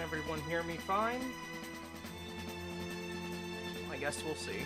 everyone hear me fine? I guess we'll see.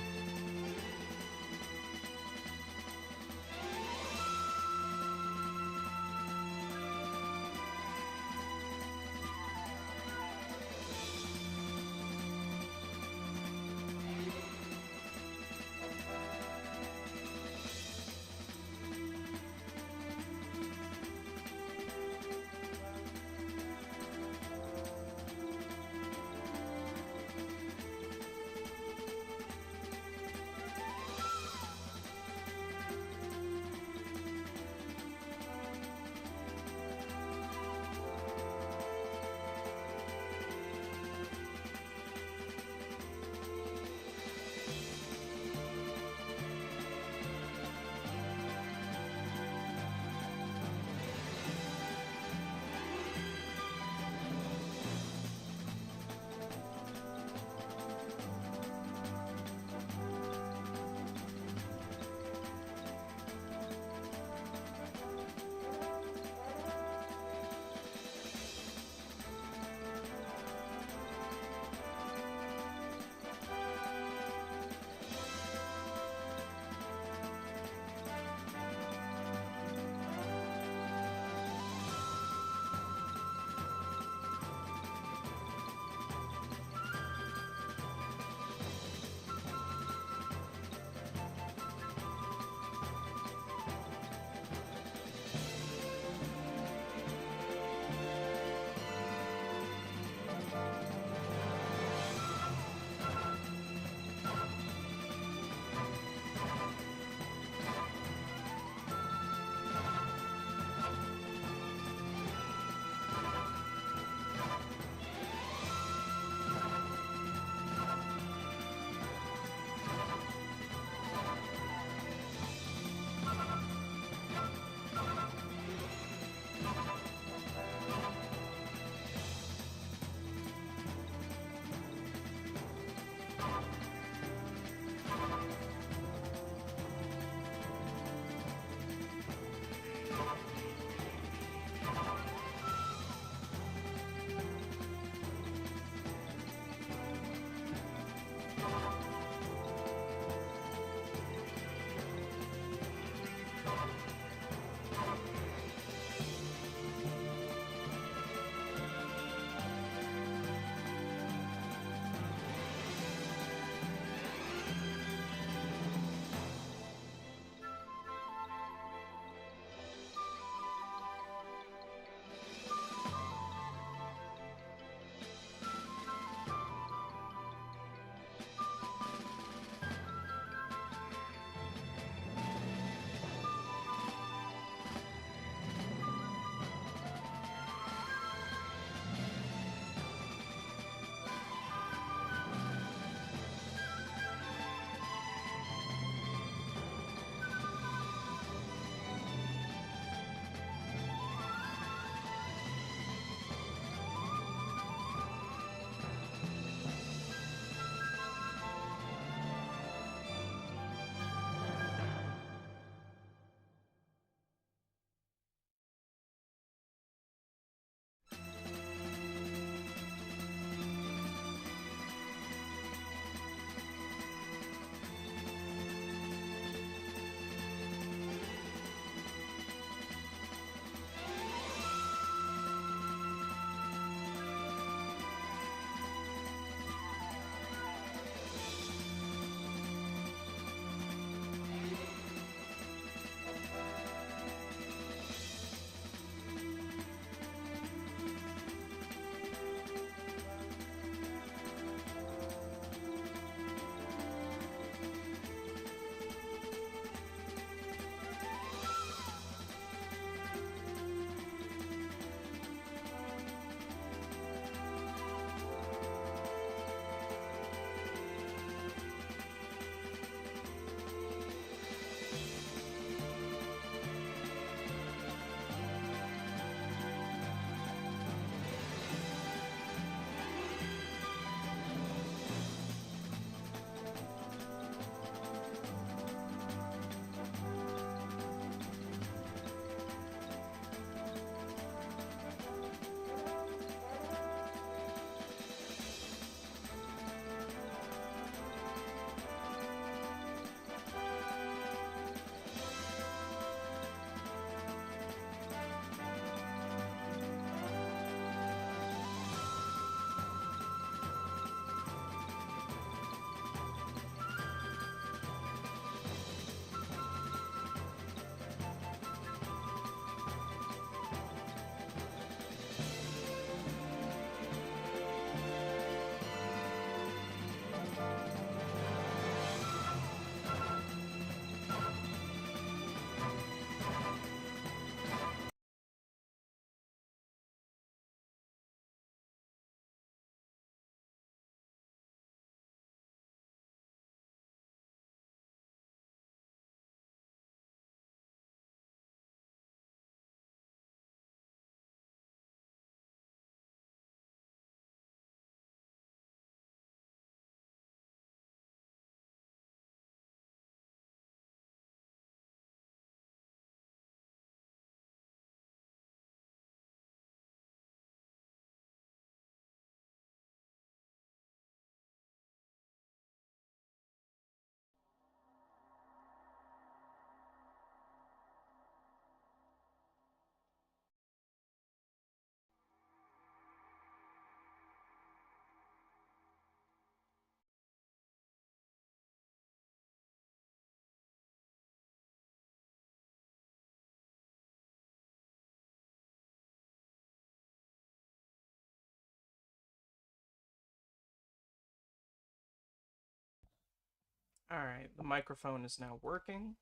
Alright, the microphone is now working.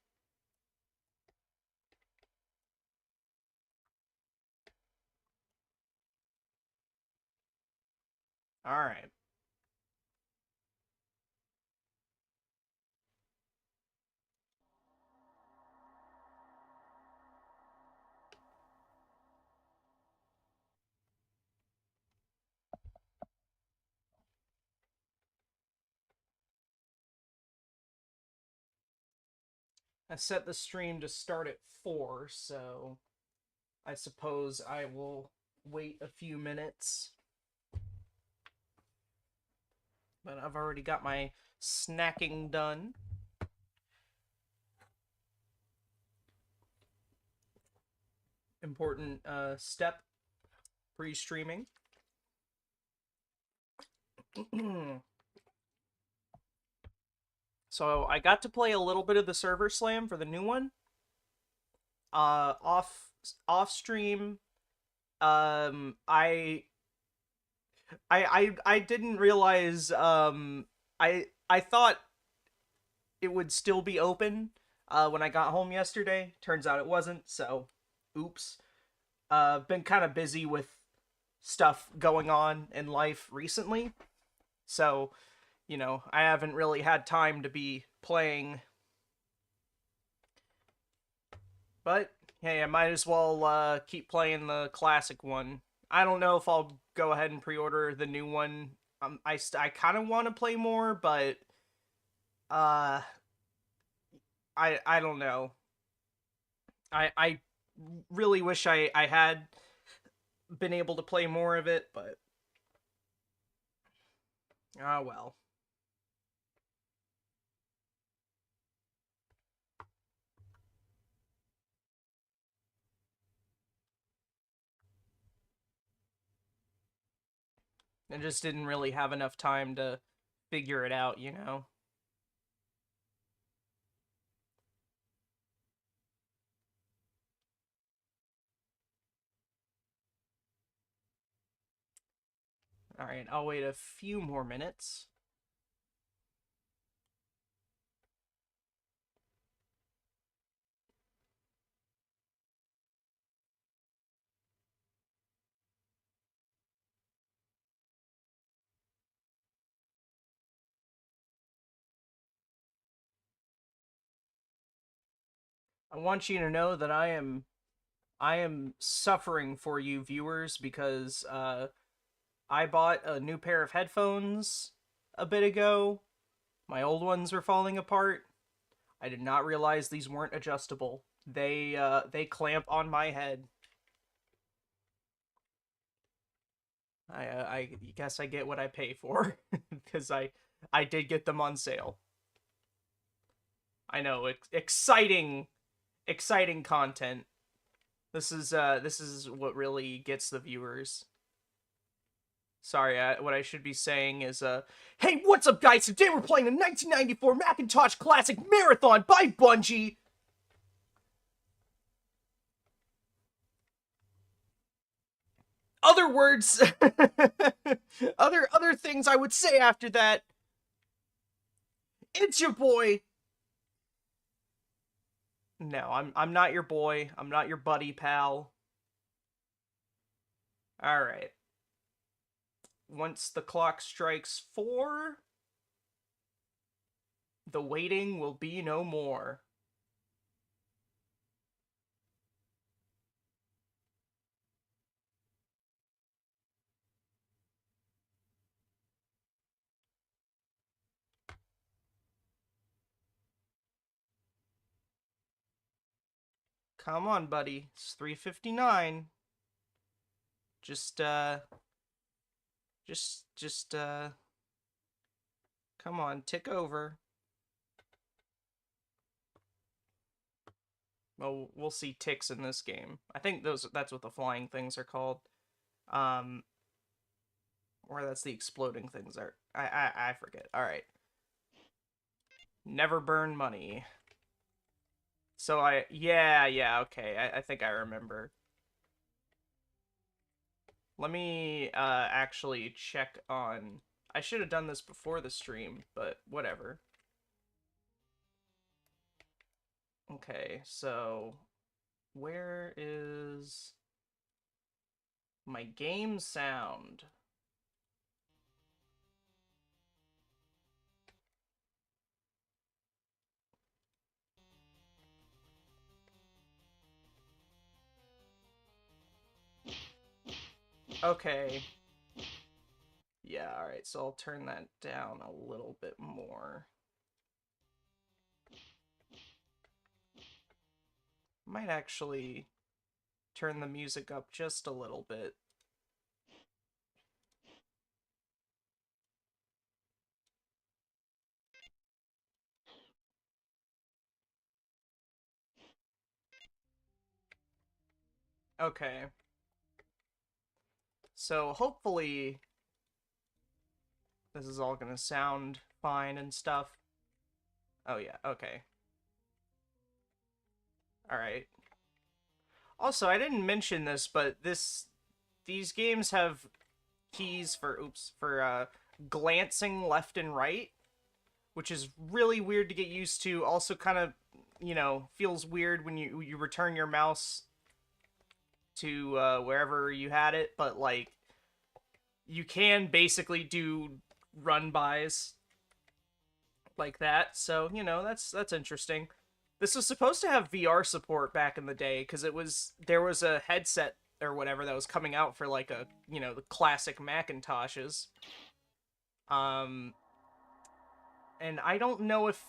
Alright. I set the stream to start at 4, so I suppose I will wait a few minutes. But I've already got my snacking done. Important step pre-streaming. So I got to play a little bit of the server slam for the new one. Off stream, I didn't realize I thought it would still be open when I got home yesterday. Turns out it wasn't, so oops. Been kind of busy with stuff going on in life recently. So, you know, I haven't really had time to be playing. But hey, I might as well keep playing the classic one. I don't know if I'll go ahead and pre-order the new one. I kind of want to play more, but uh, I don't know. I really wish I had been able to play more of it, but ah well. I just didn't really have enough time to figure it out, you know. All right, I'll wait a few more minutes. I want you to know that I am suffering for you viewers because I bought a new pair of headphones a bit ago. My old ones were falling apart. I did not realize these weren't adjustable. They clamp on my head. I guess I get what I pay for because I did get them on sale. I know, exciting content. This is what really gets the viewers. Sorry, what I should be saying is, hey, what's up, guys? Today we're playing the 1994 Macintosh Classic Marathon by Bungie. Other words, other things I would say after that. It's your boy. No, I'm not your boy. I'm not your buddy pal. All right. Once the clock strikes 4, the waiting will be no more. Come on, buddy. It's 3:59. Just just come on, tick over. Well, we'll see ticks in this game. I think that's what the flying things are called. Um or that's the exploding things are. I forget. All right. Never burn money. So yeah, okay. I think I remember. Let me actually check on. I should have done this before the stream, but whatever. Okay, so where is my game sound? Okay. Yeah, alright, so I'll turn that down a little bit more. Might actually turn the music up just a little bit. Okay. So hopefully this is all gonna sound fine and stuff. Oh yeah, okay. Alright. Also, I didn't mention this, but these games have keys for glancing left and right, which is really weird to get used to. Also kind of, feels weird when you return your mouse to wherever you had it, but like you can basically do run bys like that. So, that's interesting. This was supposed to have VR support back in the day because there was a headset or whatever that was coming out for like the classic Macintoshes. Um and I don't know if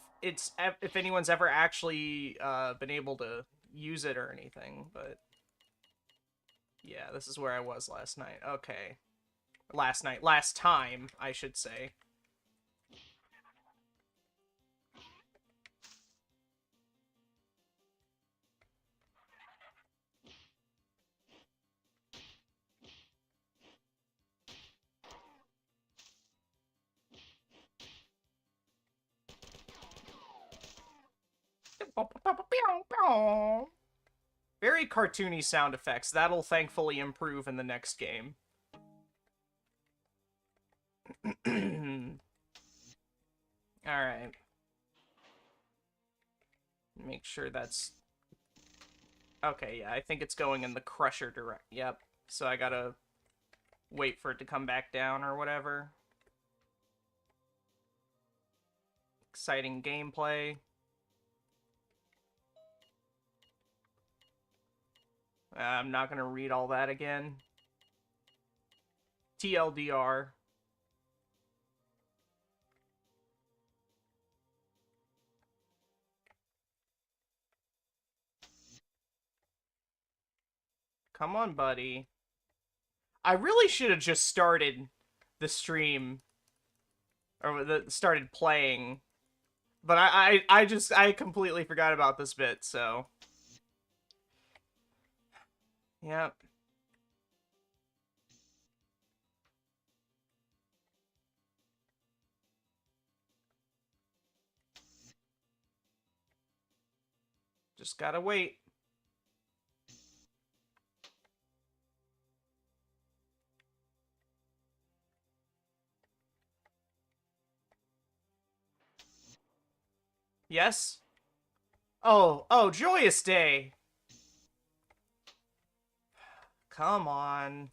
anyone's ever actually been able to use it or anything, but yeah, this is where I was last night. Okay. Last time, I should say. Very cartoony sound effects. That'll thankfully improve in the next game. Alright. Make sure that's... Okay, yeah, I think it's going in the Crusher direct. Yep. So I gotta wait for it to come back down or whatever. Exciting gameplay. I'm not gonna read all that again. TLDR. Come on, buddy. I really should have just started the stream or started playing, but I completely forgot about this bit. So, yep. Just gotta wait. Yes? Oh, joyous day. Come on.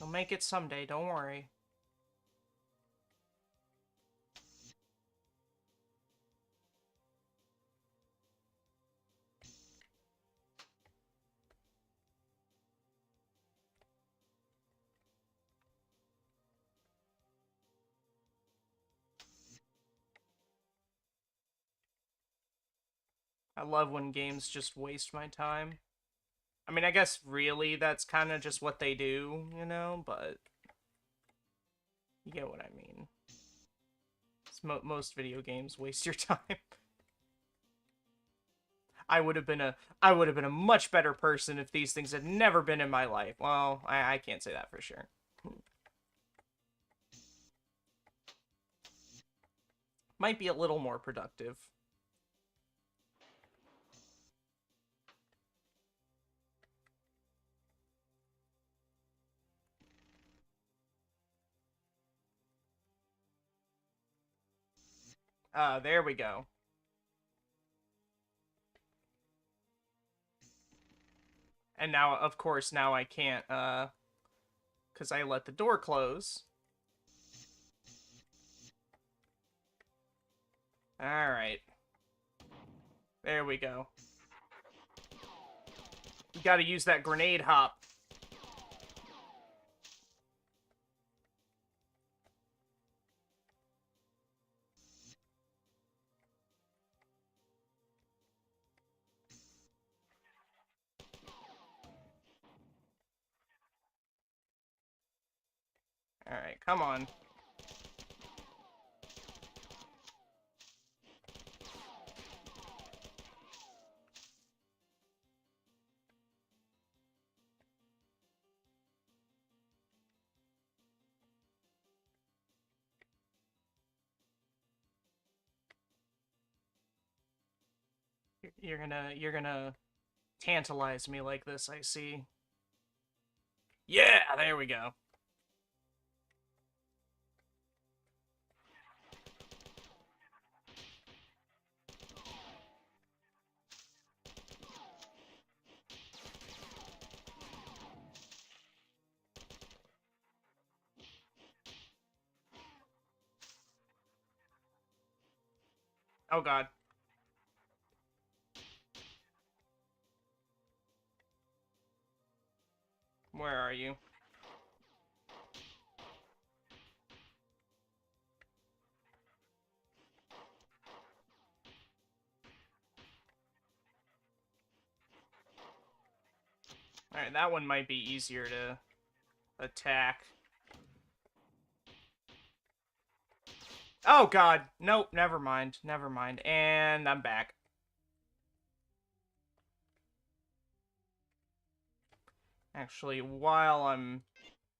You'll make it someday, don't worry. I love when games just waste my time. I mean, I guess really that's kind of just what they do, but you get what I mean. Most video games waste your time. I would have been a much better person if these things had never been in my life. Well, I can't say that for sure. Might be a little more productive. There we go. And now, of course, now I can't, because I let the door close. Alright. There we go. You gotta use that grenade hop. Alright, come on. You're gonna tantalize me like this, I see. Yeah, there we go. Oh god. Where are you? Alright, that one might be easier to attack. Oh god. Nope, never mind. Never mind. And I'm back. Actually, while I'm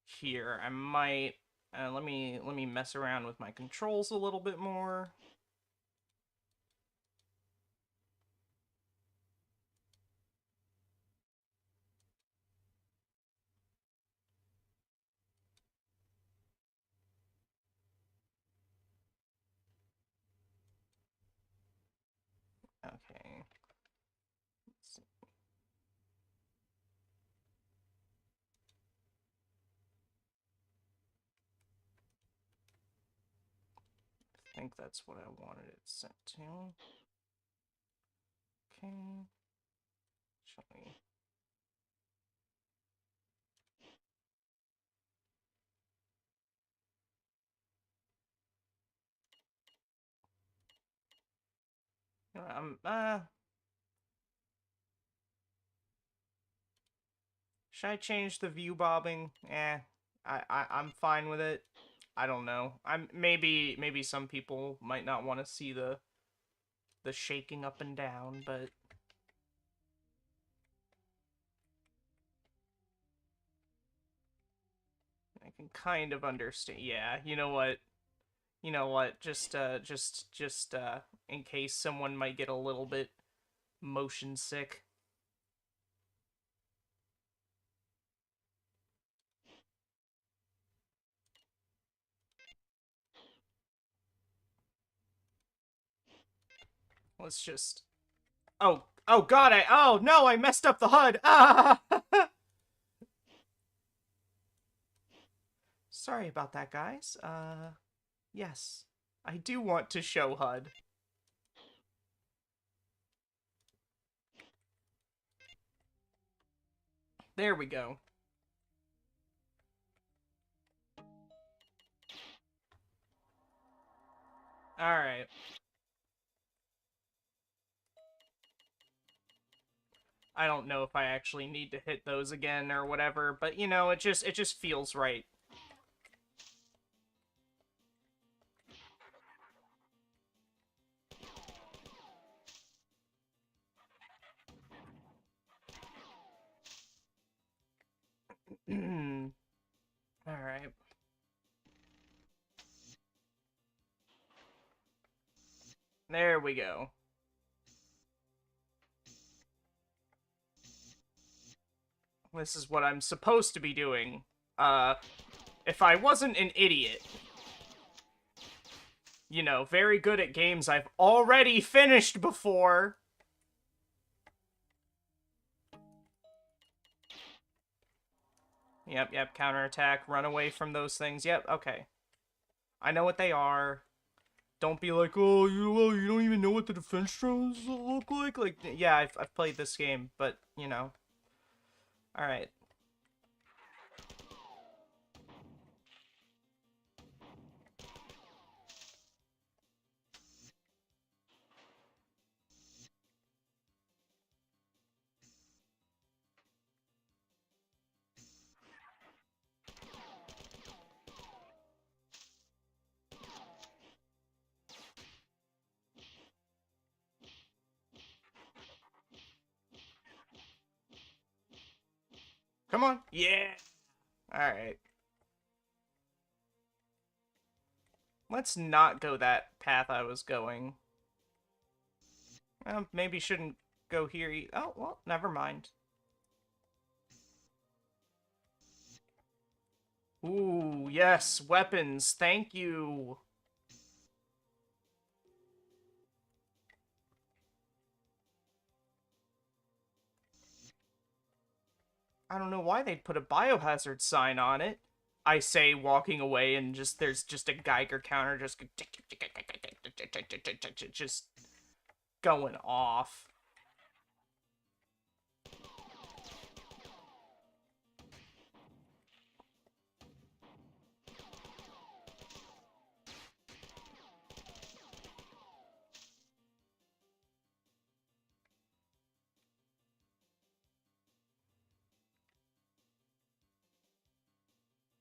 here, I might let me mess around with my controls a little bit more. Okay. Let's see. I think that's what I wanted it set to. Okay. Actually. You know, should I change the view bobbing? I'm fine with it. I don't know. Maybe some people might not want to see the shaking up and down, but I can kind of understand. Yeah, you know what? You know what? Just in case someone might get a little bit motion sick. Let's just. Oh god! Oh no! I messed up the HUD. Ah! Sorry about that, guys. Yes, I do want to show HUD. There we go. Alright. I don't know if I actually need to hit those again or whatever, but you know, it just feels right. Alright. There we go. This is what I'm supposed to be doing. If I wasn't an idiot. you know, very good at games I've already finished before. Yep, counterattack, run away from those things. Yep, okay. I know what they are. Don't be like, oh, you don't even know what the defense drones look like? Like, yeah, I've played this game, but, you know. Alright. Come on. Yeah. Alright. Let's not go that path I was going. Maybe shouldn't go here. Oh, well, never mind. Ooh, yes, weapons. Thank you. I don't know why they'd put a biohazard sign on it. I say, walking away, and there's just a Geiger counter just going off.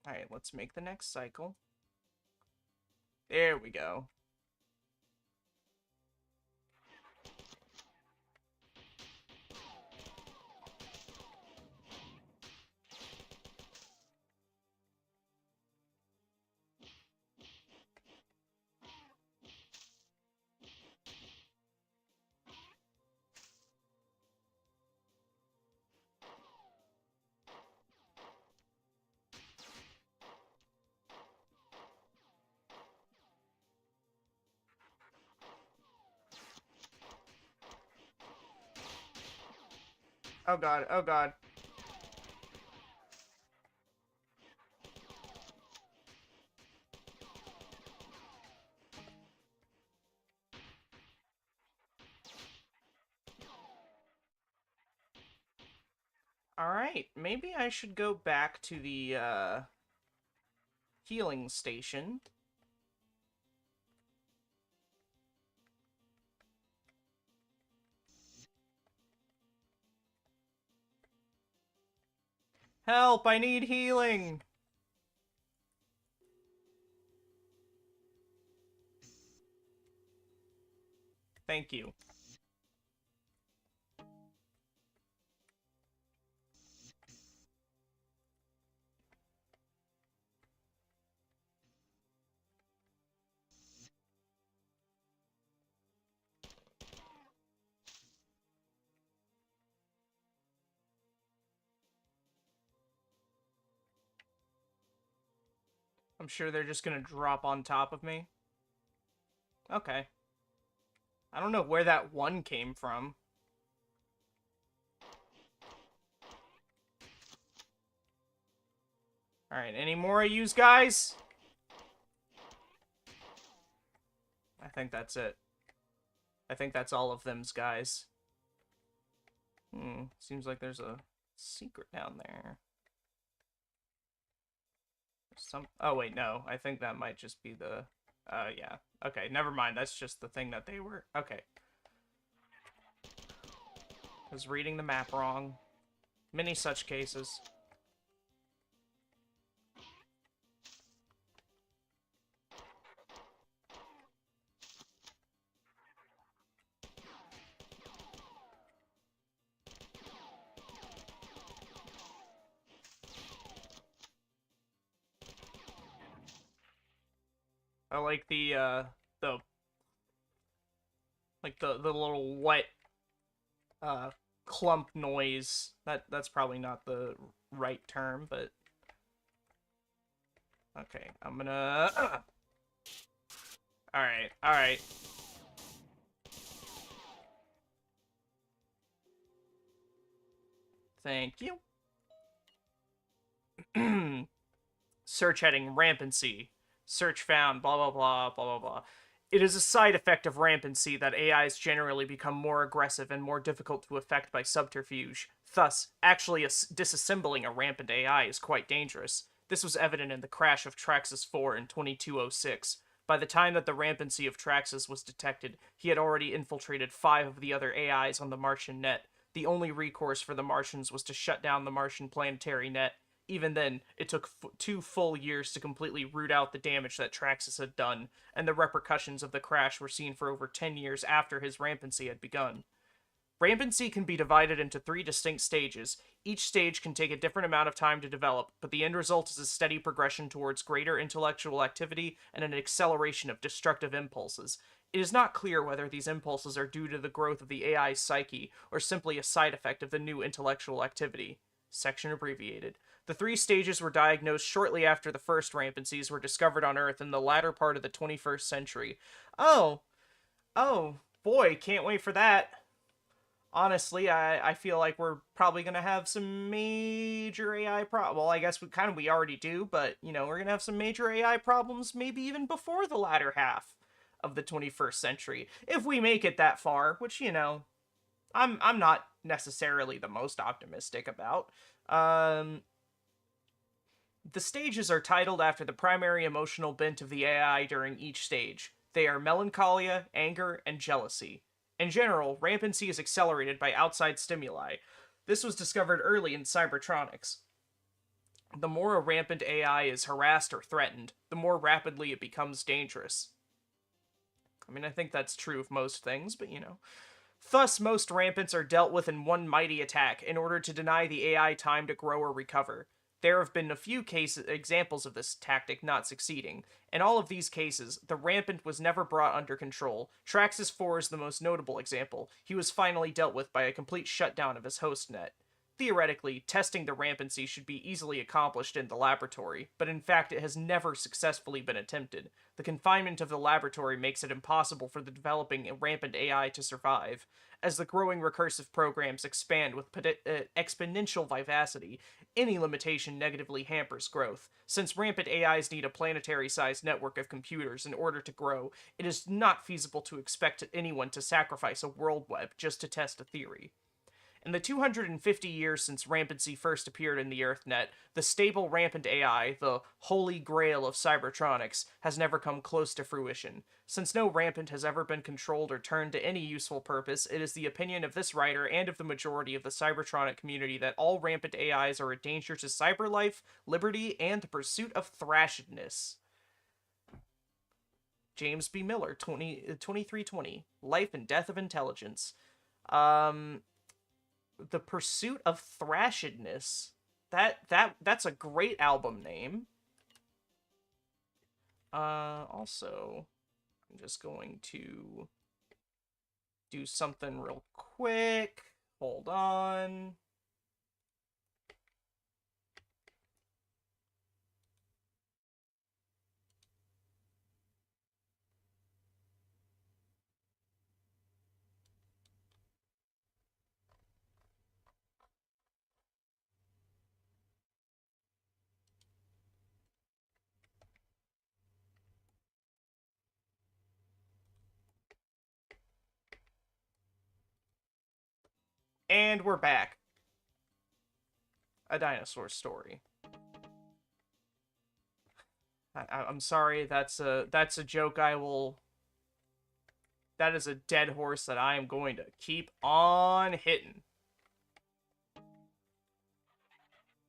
Alright, let's make the next cycle. There we go. Oh god, oh god. Alright, maybe I should go back to the, healing station. Help, I need healing! Thank you. I'm sure they're just gonna drop on top of me. Okay. I don't know where that one came from. Alright, any more of yous guys? I think that's it. I think that's all of them's guys. Seems like there's a secret down there. Oh wait, no. I think that might just be the... yeah. Okay, never mind. That's just the thing that they were... Okay. I was reading the map wrong. Many such cases. I like the little wet, clump noise. That's probably not the right term, but... Okay, I'm gonna... Alright, alright. Thank you. Search heading rampancy. Search found, blah, blah, blah, blah, blah, blah. It is a side effect of rampancy that AIs generally become more aggressive and more difficult to affect by subterfuge. Thus, actually disassembling a rampant AI is quite dangerous. This was evident in the crash of Traxxas 4 in 2206. By the time that the rampancy of Traxxas was detected, he had already infiltrated 5 of the other AIs on the Martian net. The only recourse for the Martians was to shut down the Martian planetary net. Even then, it took 2 full years to completely root out the damage that Traxxas had done, and the repercussions of the crash were seen for over 10 years after his rampancy had begun. Rampancy can be divided into 3 distinct stages. Each stage can take a different amount of time to develop, but the end result is a steady progression towards greater intellectual activity and an acceleration of destructive impulses. It is not clear whether these impulses are due to the growth of the AI's psyche or simply a side effect of the new intellectual activity. Section abbreviated. The 3 stages were diagnosed shortly after the first rampancies were discovered on Earth in the latter part of the 21st century. Oh, boy, can't wait for that. Honestly, I feel like we're probably going to have some major AI problems. Well, I guess we already do, but, we're going to have some major AI problems maybe even before the latter half of the 21st century. If we make it that far, which, I'm not necessarily the most optimistic about. The stages are titled after the primary emotional bent of the AI during each stage. They are melancholia, anger, and jealousy. In general, rampancy is accelerated by outside stimuli. This was discovered early in cybertronics. The more a rampant AI is harassed or threatened, the more rapidly it becomes dangerous. I mean, I think that's true of most things, but Thus, most rampants are dealt with in one mighty attack in order to deny the AI time to grow or recover. There have been a few examples of this tactic not succeeding. In all of these cases, the rampant was never brought under control. Traxxas 4 is the most notable example. He was finally dealt with by a complete shutdown of his host net. Theoretically, testing the rampancy should be easily accomplished in the laboratory, but in fact it has never successfully been attempted. The confinement of the laboratory makes it impossible for the developing rampant AI to survive. As the growing recursive programs expand with exponential vivacity, any limitation negatively hampers growth. Since rampant AIs need a planetary-sized network of computers in order to grow, it is not feasible to expect anyone to sacrifice a world web just to test a theory. In the 250 years since rampancy first appeared in the EarthNet, the stable rampant AI, the holy grail of cybertronics, has never come close to fruition. Since no rampant has ever been controlled or turned to any useful purpose, it is the opinion of this writer and of the majority of the cybertronic community that all rampant AIs are a danger to cyberlife, liberty, and the pursuit of thrashedness. James B. Miller, 2320, Life and Death of Intelligence. The Pursuit of Thrashedness. That's a great album name. Also, I'm just going to do something real quick. Hold on. And we're back. A Dinosaur Story. I'm sorry, that's a joke I will... That is a dead horse that I am going to keep on hitting.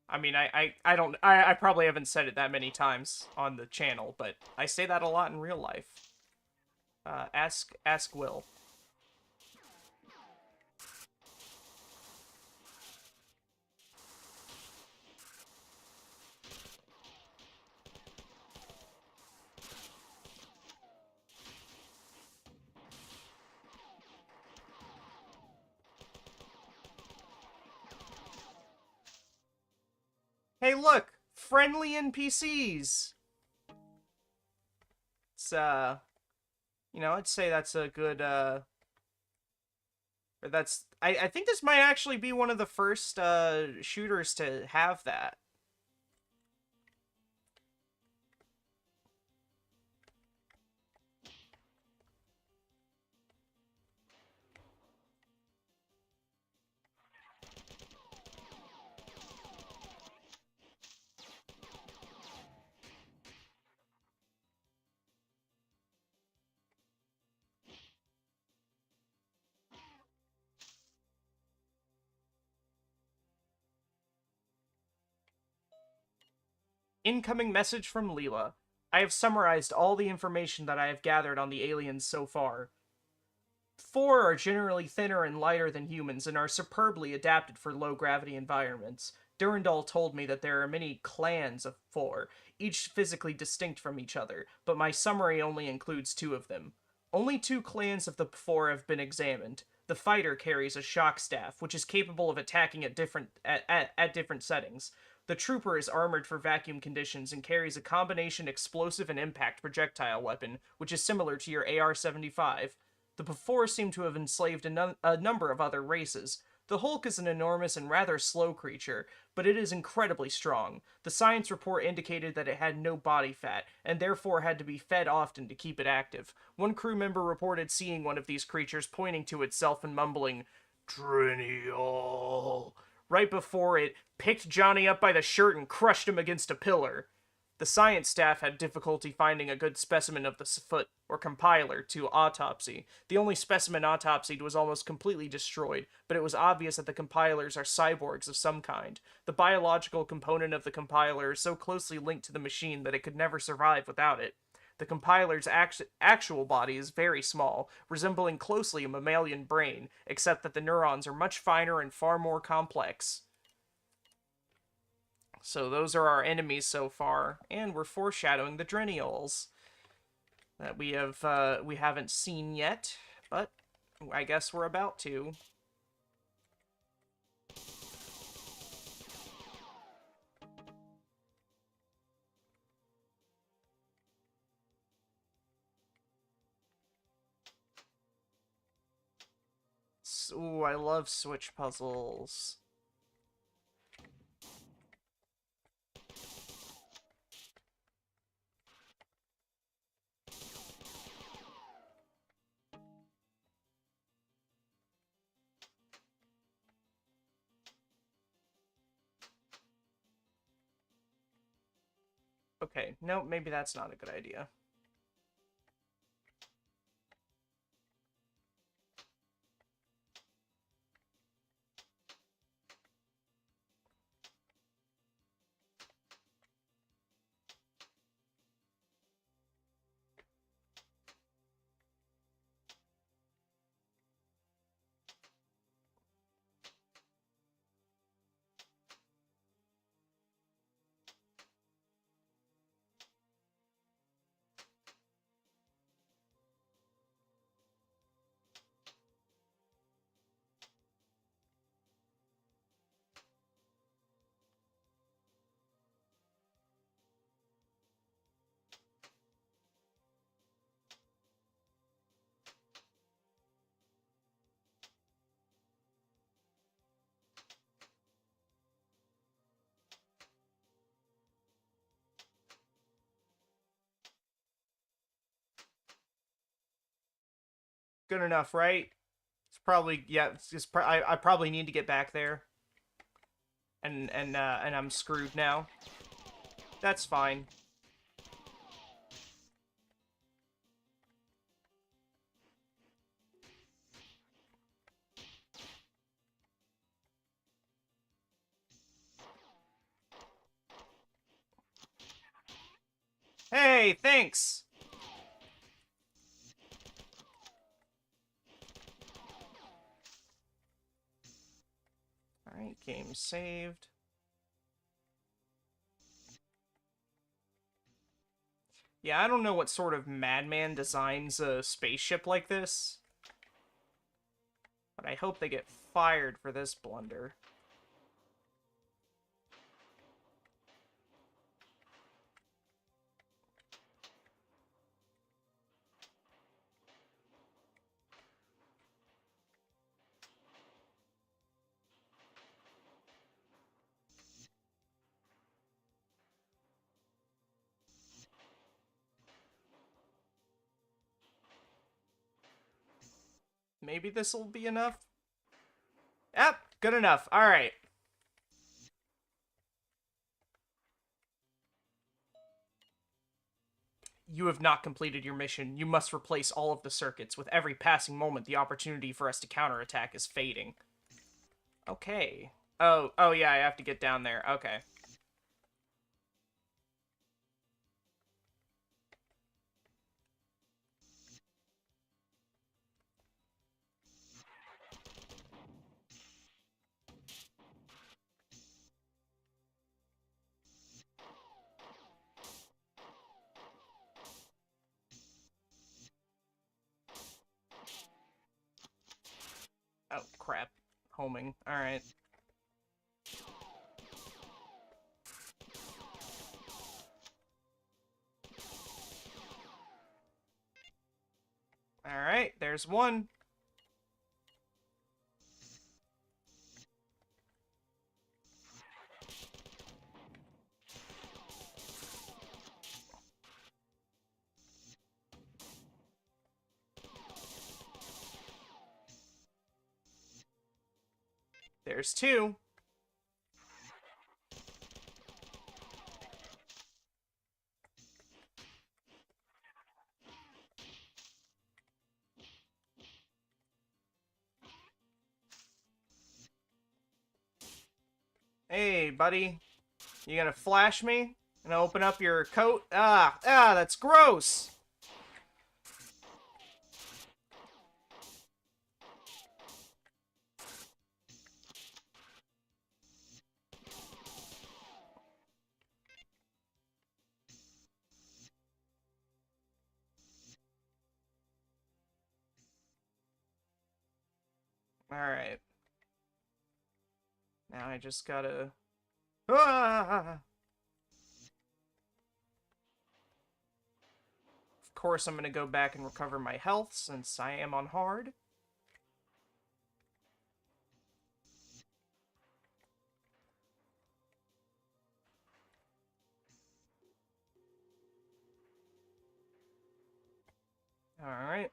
I mean, I probably haven't said it that many times on the channel, but I say that a lot in real life. Ask Will. Hey, look! Friendly NPCs! It's, You know, I'd say that's a good, or that's, I think this might actually be one of the first, shooters to have that. Incoming message from Leela. I have summarized all the information that I have gathered on the aliens so far. Four are generally thinner and lighter than humans and are superbly adapted for low gravity environments. Durandal told me that there are many clans of four, each physically distinct from each other, but my summary only includes two of them. Only two clans of the four have been examined. The fighter carries a shock staff, which is capable of attacking at different settings. The trooper is armored for vacuum conditions and carries a combination explosive and impact projectile weapon, which is similar to your AR-75. The before seem to have enslaved a number of other races. The Hulk is an enormous and rather slow creature, but it is incredibly strong. The science report indicated that it had no body fat, and therefore had to be fed often to keep it active. One crew member reported seeing one of these creatures pointing to itself and mumbling, "Trinial," right before it picked Johnny up by the shirt and crushed him against a pillar. The science staff had difficulty finding a good specimen of the foot, or compiler, to autopsy. The only specimen autopsied was almost completely destroyed, but it was obvious that the compilers are cyborgs of some kind. The biological component of the compiler is so closely linked to the machine that it could never survive without it. The compiler's actual body is very small, resembling closely a mammalian brain, except that the neurons are much finer and far more complex. So those are our enemies so far, and we're foreshadowing the Drenials that we haven't seen yet, but I guess we're about to. Ooh, I love switch puzzles. Okay, no, maybe that's not a good idea. Good enough, right? It's probably, yeah. I probably need to get back there, and I'm screwed now. That's fine. Hey, thanks. All right, game saved. Yeah, I don't know what sort of madman designs a spaceship like this, but I hope they get fired for this blunder. Maybe this will be enough. Yep, good enough. Alright. You have not completed your mission. You must replace all of the circuits. With every passing moment, the opportunity for us to counterattack is fading. Okay. Oh yeah, I have to get down there. Okay. Oh, crap. Homing. Alright. Alright, there's one. There's two. Hey, buddy. You gonna flash me? Gonna open up your coat? That's gross! Alright. Now I just gotta... Ah! Of course I'm gonna go back and recover my health, since I am on hard. Alright.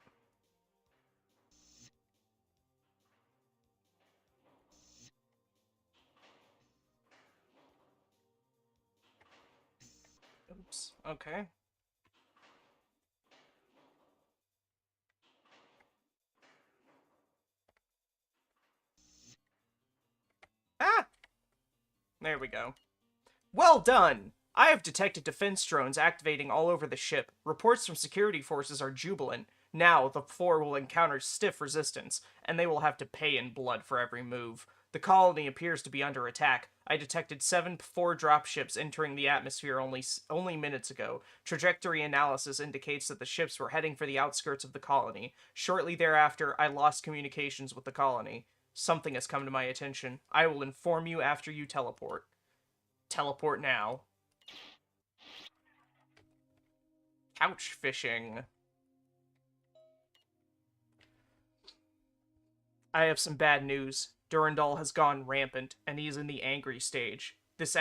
Oops. Okay. Ah! There we go. Well done! I have detected defense drones activating all over the ship. Reports from security forces are jubilant. Now, the floor will encounter stiff resistance, and they will have to pay in blood for every move. The colony appears to be under attack. I detected 7 4-drop ships entering the atmosphere only minutes ago. Trajectory analysis indicates that the ships were heading for the outskirts of the colony. Shortly thereafter, I lost communications with the colony. Something has come to my attention. I will inform you after you teleport. Teleport now. Couch fishing. I have some bad news. Durandal has gone rampant, and he is in the angry stage. This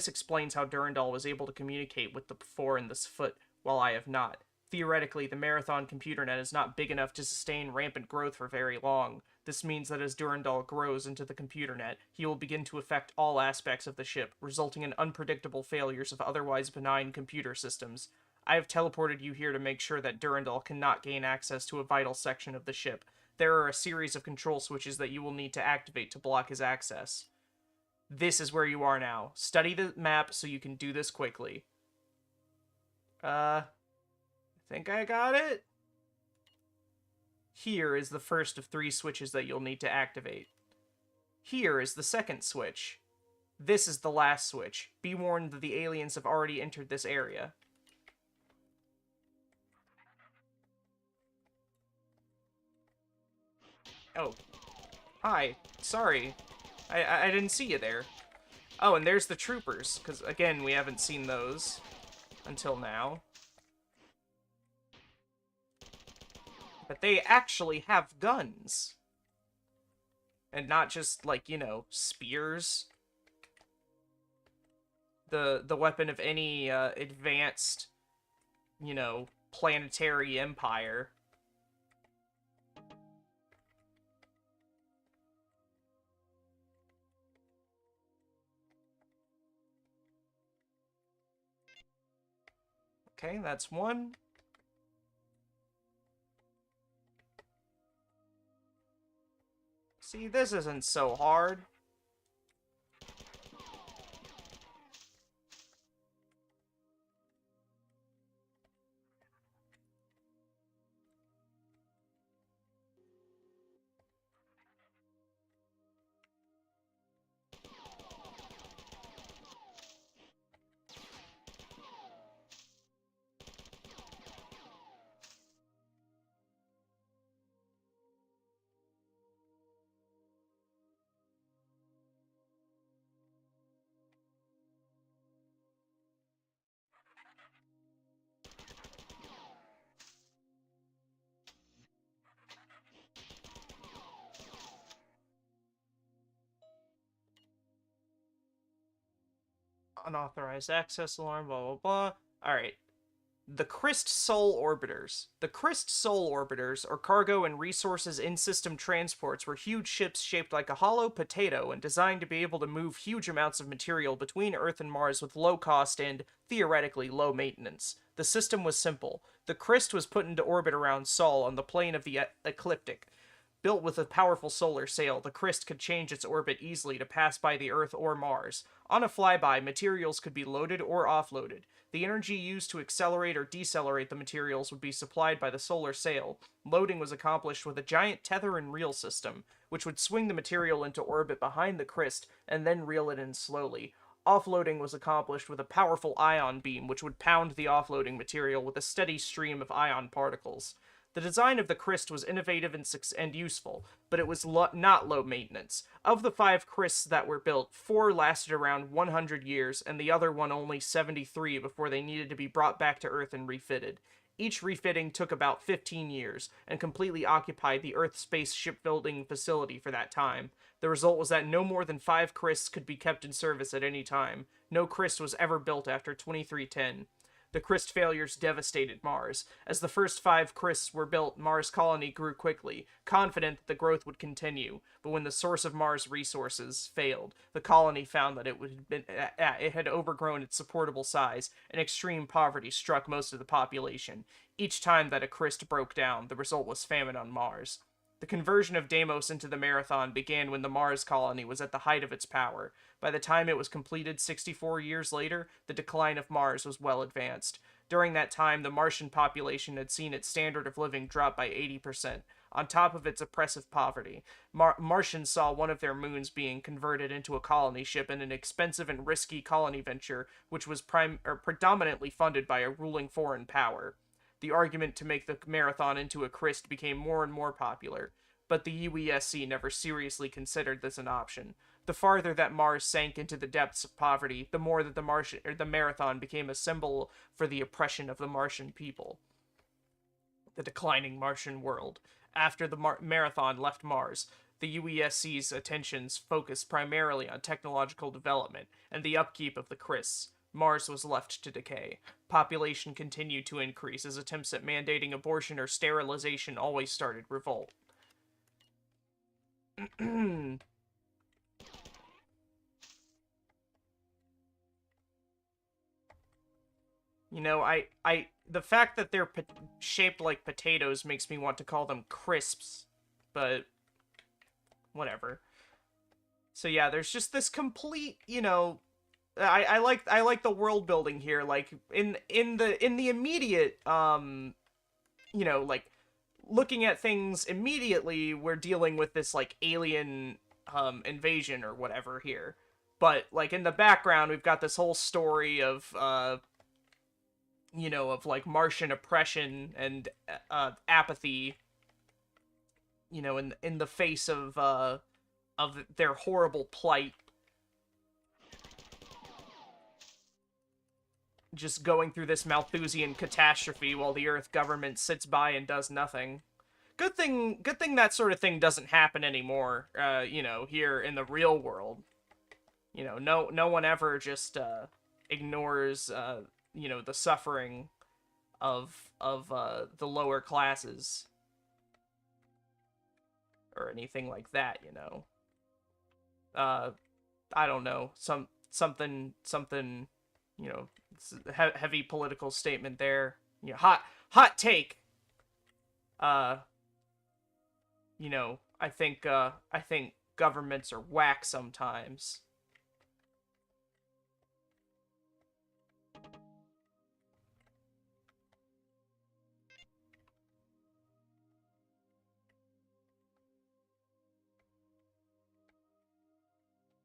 explains how Durandal was able to communicate with the Four and the Foot, while I have not. Theoretically, the Marathon computer net is not big enough to sustain rampant growth for very long. This means that as Durandal grows into the computer net, he will begin to affect all aspects of the ship, resulting in unpredictable failures of otherwise benign computer systems. I have teleported you here to make sure that Durandal cannot gain access to a vital section of the ship. There are a series of control switches that you will need to activate to block his access. This is where you are now. Study the map so you can do this quickly. I think I got it? Here is the first of 3 switches that you'll need to activate. Here is the second switch. This is the last switch. Be warned that the aliens have already entered this area. Oh. Hi. Sorry. I didn't see you there. Oh, and there's the troopers, because, again, we haven't seen those until now. But they actually have guns. And not just, like, you know, spears. The weapon of any advanced, you know, planetary empire. Okay, that's one. See, this isn't so hard. Unauthorized access alarm, blah, blah, blah. Alright. The Crist Soul Orbiters. The Crist Soul Orbiters, or cargo and resources in-system transports, were huge ships shaped like a hollow potato and designed to be able to move huge amounts of material between Earth and Mars with low cost and, theoretically, low maintenance. The system was simple. The Crist was put into orbit around Sol on the plane of the ecliptic. Built with a powerful solar sail, the Crist could change its orbit easily to pass by the Earth or Mars. On a flyby, materials could be loaded or offloaded. The energy used to accelerate or decelerate the materials would be supplied by the solar sail. Loading was accomplished with a giant tether and reel system, which would swing the material into orbit behind the Crist and then reel it in slowly. Offloading was accomplished with a powerful ion beam, which would pound the offloading material with a steady stream of ion particles. The design of the Crist was innovative and useful, but it was not low maintenance. Of the 5 Crists that were built, 4 lasted around 100 years, and the other one only 73 before they needed to be brought back to Earth and refitted. Each refitting took about 15 years, and completely occupied the Earth space shipbuilding facility for that time. The result was that no more than 5 Crists could be kept in service at any time. No Crist was ever built after 2310. The Crist failures devastated Mars. As the first 5 Crists were built, Mars' colony grew quickly, confident that the growth would continue. But when the source of Mars' resources failed, the colony found that it had overgrown its supportable size, and extreme poverty struck most of the population. Each time that a Crist broke down, the result was famine on Mars. The conversion of Deimos into the Marathon began when the Mars colony was at the height of its power. By the time it was completed 64 years later, the decline of Mars was well advanced. During that time, the Martian population had seen its standard of living drop by 80%. On top of its oppressive poverty, Martians saw one of their moons being converted into a colony ship in an expensive and risky colony venture, which was predominantly funded by a ruling foreign power. The argument to make the Marathon into a Crist became more and more popular, but the UESC never seriously considered this an option. The farther that Mars sank into the depths of poverty, the more that the Marathon became a symbol for the oppression of the Martian people. The declining Martian world. After the Marathon left Mars, the UESC's attentions focused primarily on technological development and the upkeep of the Crists. Mars was left to decay. Population continued to increase as attempts at mandating abortion or sterilization always started revolt. You know, the fact that they're shaped like potatoes makes me want to call them crisps, but whatever. So yeah, there's just this complete, I like the world building here. Like in the immediate, like looking at things immediately, we're dealing with this like alien invasion or whatever here. But like in the background, we've got this whole story of of like Martian oppression and apathy, in the face of their horrible plight, just going through this Malthusian catastrophe while the Earth government sits by and does nothing. Good thing that sort of thing doesn't happen anymore, here in the real world. No one ever just ignores the suffering of the lower classes or anything like that. I don't know, something you know, it's a heavy political statement there. You know, hot take. Uh, you know, I think governments are whack sometimes.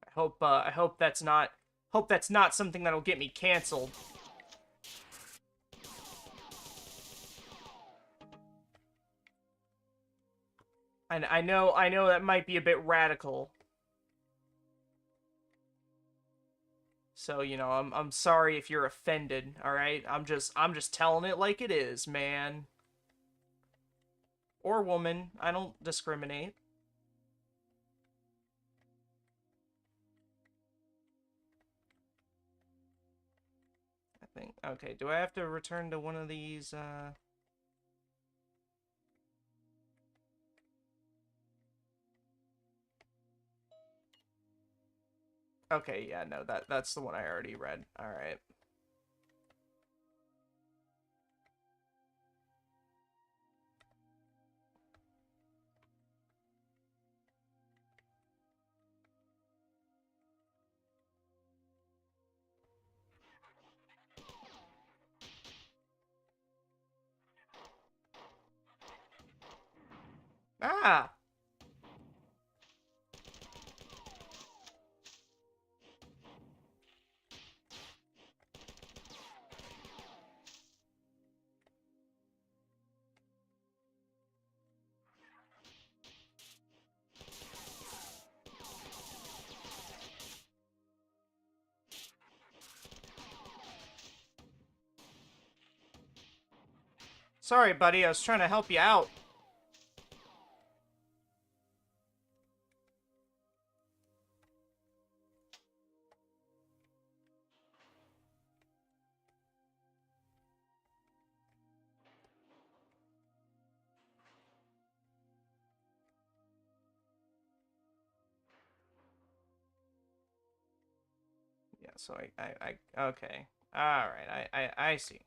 I hope that's not something that'll get me canceled. And I know that might be a bit radical. So, you know, I'm sorry if you're offended, all right? I'm just telling it like it is, man. Or woman, I don't discriminate. I think. Okay, do I have to return to one of these Okay, yeah, no, that's the one I already read. All right. Ah. Sorry, buddy. I was trying to help you out. Yeah, so I okay. All right. I see.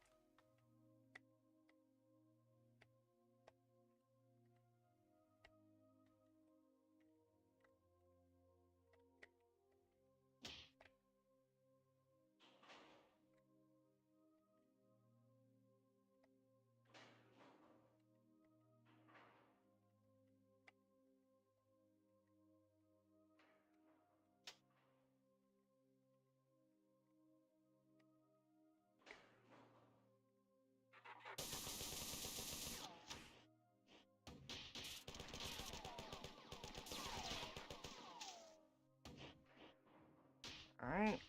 All right.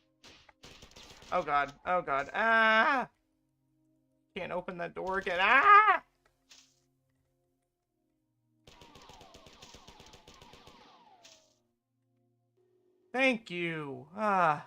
Oh god. Oh god. Ah! Can't open that door again. Ah! Thank you. Ah.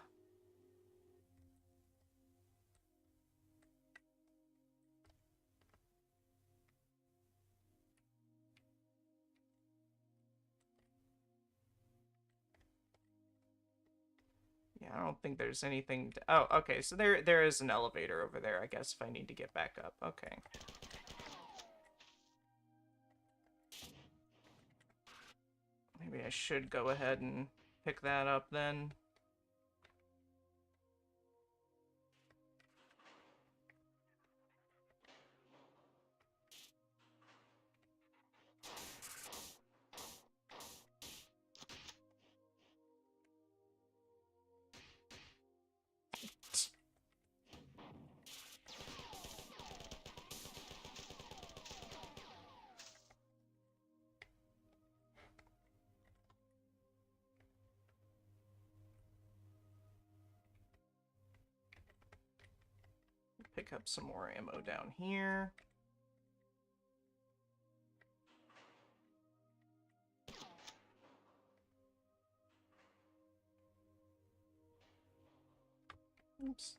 Yeah, I don't think there's anything to... Oh, okay. So there is an elevator over there, I guess, if I need to get back up. Okay. Maybe I should go ahead and pick that up then. Pick up some more ammo down here. Oops.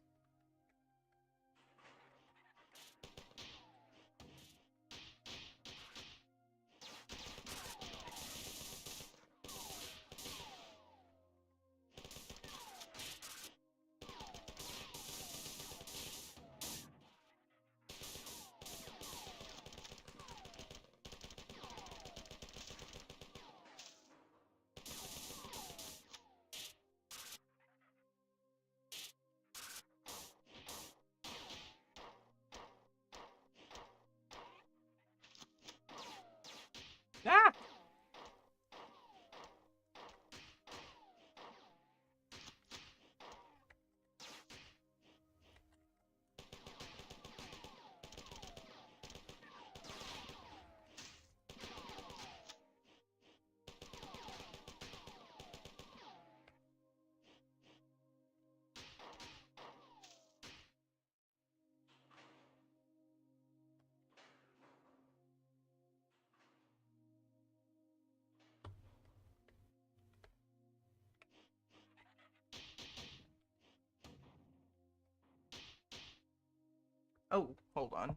Oh, hold on.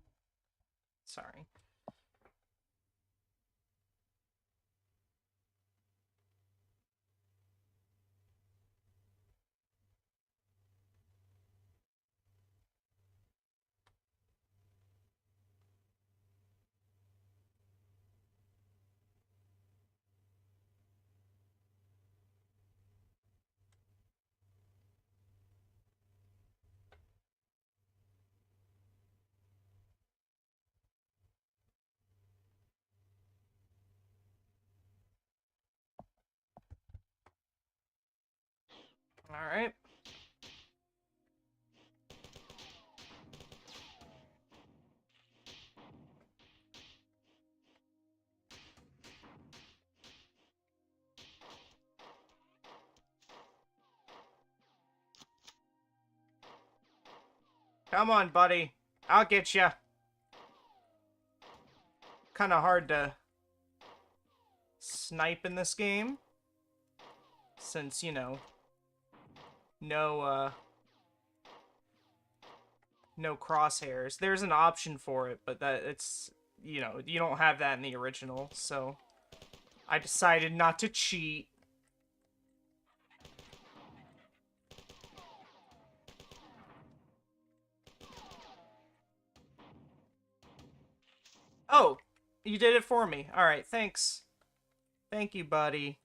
Sorry. Alright. Come on, buddy. I'll get you. Kind of hard to snipe in this game. Since, you know, no, no crosshairs. There's an option for it, but that it's, you know, you don't have that in the original, so I decided not to cheat. Oh, you did it for me. Alright, thanks. Thank you, buddy.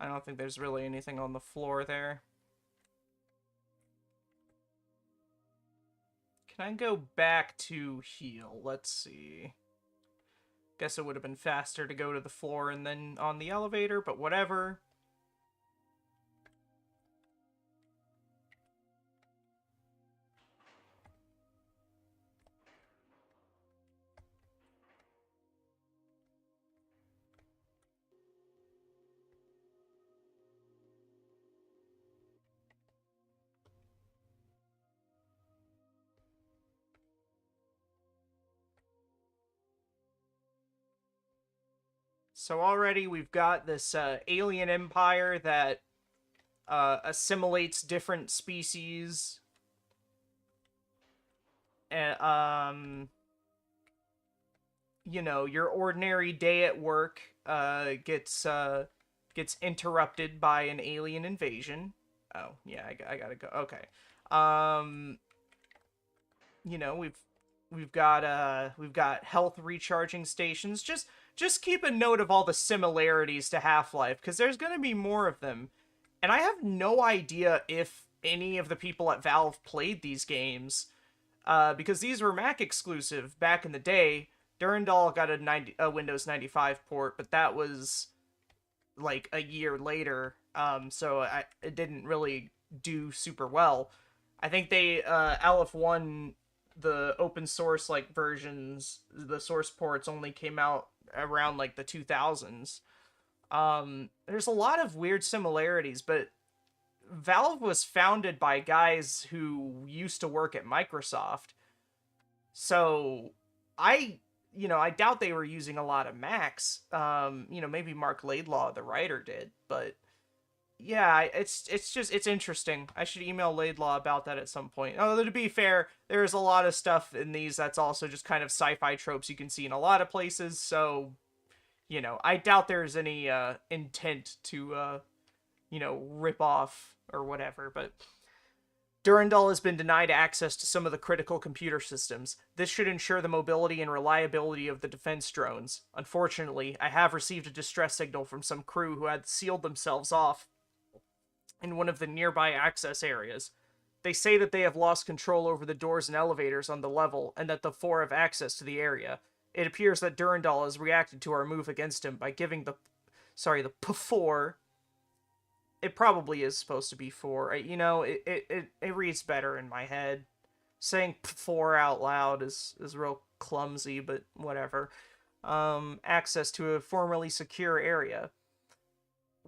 I don't think there's really anything on the floor there. Can I go back to heal? Let's see. Guess it would have been faster to go to the floor and then on the elevator, but whatever. So already we've got this alien empire that assimilates different species. And, you know, your ordinary day at work gets interrupted by an alien invasion. Oh, yeah, I gotta go. Okay. Um, you know, we've got health recharging stations. Just keep a note of all the similarities to Half-Life, because there's gonna be more of them. And I have no idea if any of the people at Valve played these games, because these were Mac exclusive back in the day. Durandal got a Windows 95 port, but that was like a year later, so it didn't really do super well. I think they Aleph 1, the open source like versions, the source ports only came out around like the 2000s. There's a lot of weird similarities, but Valve was founded by guys who used to work at Microsoft. So I I doubt they were using a lot of Macs. Maybe Mark Laidlaw, the writer, did, but yeah, it's interesting. I should email Laidlaw about that at some point. Although to be fair, there's a lot of stuff in these that's also just kind of sci-fi tropes you can see in a lot of places. So I doubt there's any intent to rip off or whatever. But Durandal has been denied access to some of the critical computer systems. This should ensure the mobility and reliability of the defense drones. Unfortunately, I have received a distress signal from some crew who had sealed themselves off in one of the nearby access areas. They say that they have lost control over the doors and elevators on the level, and that the four have access to the area. It appears that Durandal has reacted to our move against him by giving the P4. It probably is supposed to be 4. It reads better in my head. Saying P4 out loud is real clumsy, but whatever. Access to a formerly secure area.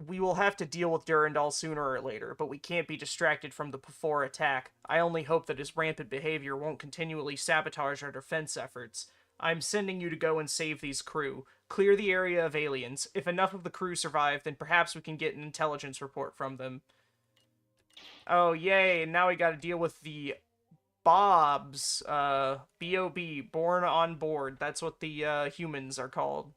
We will have to deal with Durandal sooner or later, but we can't be distracted from the P4 attack. I only hope that his rampant behavior won't continually sabotage our defense efforts. I'm sending you to go and save these crew. Clear the area of aliens. If enough of the crew survive, then perhaps we can get an intelligence report from them. Oh, yay, and now we gotta deal with the Bobs, B-O-B, born on board. That's what the humans are called.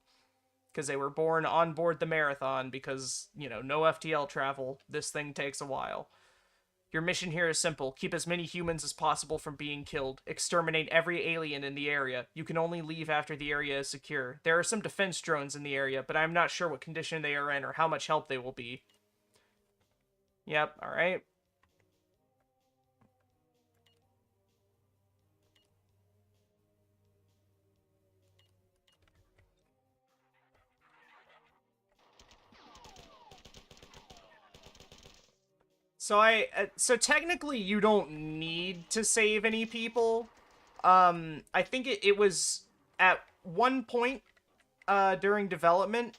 Because they were born on board the Marathon because, you know, no FTL travel. This thing takes a while. Your mission here is simple. Keep as many humans as possible from being killed. Exterminate every alien in the area. You can only leave after the area is secure. There are some defense drones in the area, but I'm not sure what condition they are in or how much help they will be. Yep, alright. So technically you don't need to save any people. I think it was at one point during development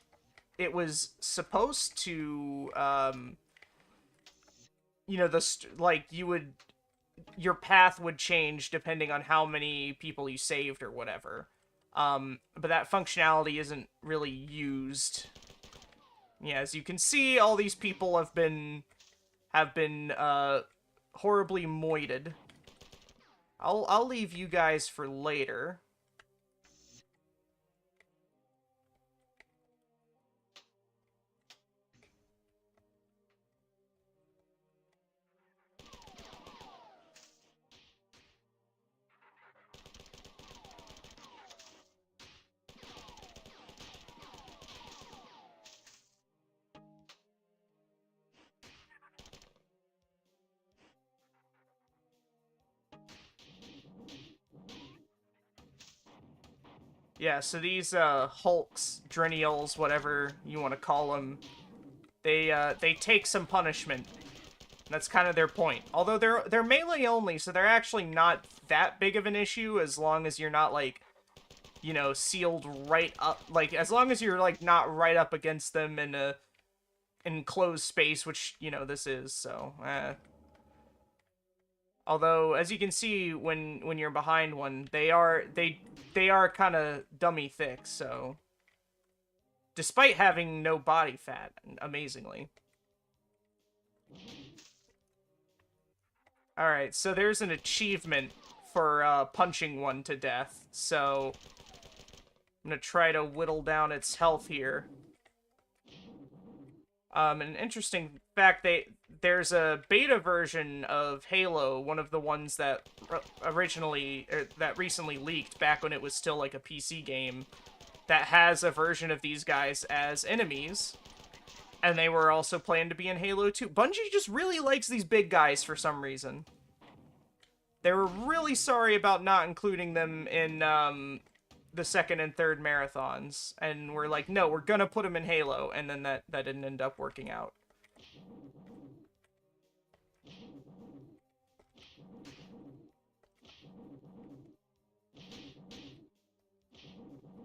it was supposed to you know, like you would, your path would change depending on how many people you saved or whatever. But that functionality isn't really used. Yeah, as you can see, all these people have been horribly moited. I'll leave you guys for later. Yeah, so these hulks, drenials, whatever you want to call them, they take some punishment. That's kind of their point. Although they're melee only, so they're actually not that big of an issue as long as you're not like, you know, sealed right up, like as long as you're like not right up against them in a enclosed space, which, you know, this is, so although as you can see when you're behind one, they are kind of dummy thick, so despite having no body fat, amazingly. Alright, so there's an achievement for punching one to death, so I'm gonna try to whittle down its health here. An interesting fact, there's a beta version of Halo, one of the ones that that recently leaked back when it was still like a PC game, that has a version of these guys as enemies, and they were also planned to be in Halo 2. Bungie just really likes these big guys for some reason. They were really sorry about not including them in the second and third marathons, and we're like, no, we're gonna put them in Halo, and then that didn't end up working out.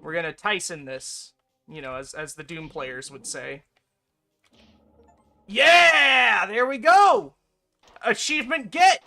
We're gonna Tyson this, you know, as the Doom players would say. Yeah! There we go! Achievement get!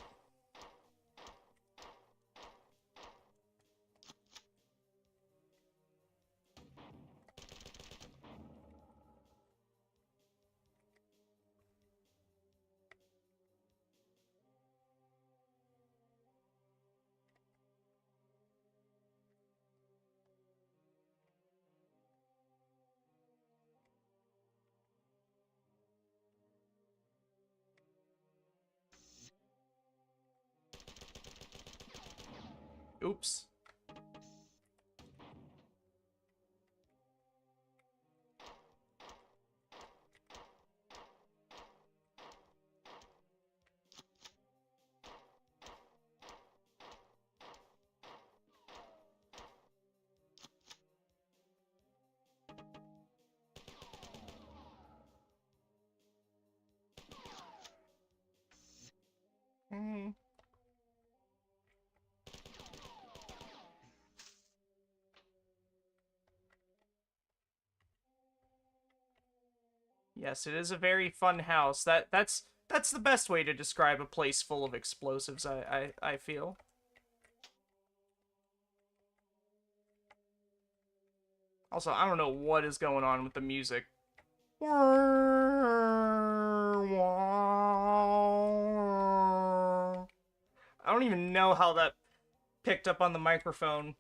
Oops. Hmm. Yes, it is a very fun house. That's the best way to describe a place full of explosives, I feel. Also, I don't know what is going on with the music. I don't even know how that picked up on the microphone.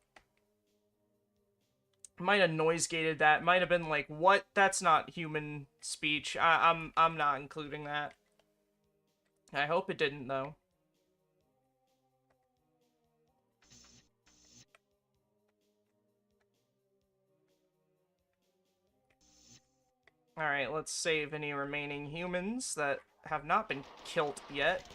Might have noise gated that. Might have been like, what? That's not human speech. I'm not including that. I hope it didn't though. Alright, let's save any remaining humans that have not been killed yet.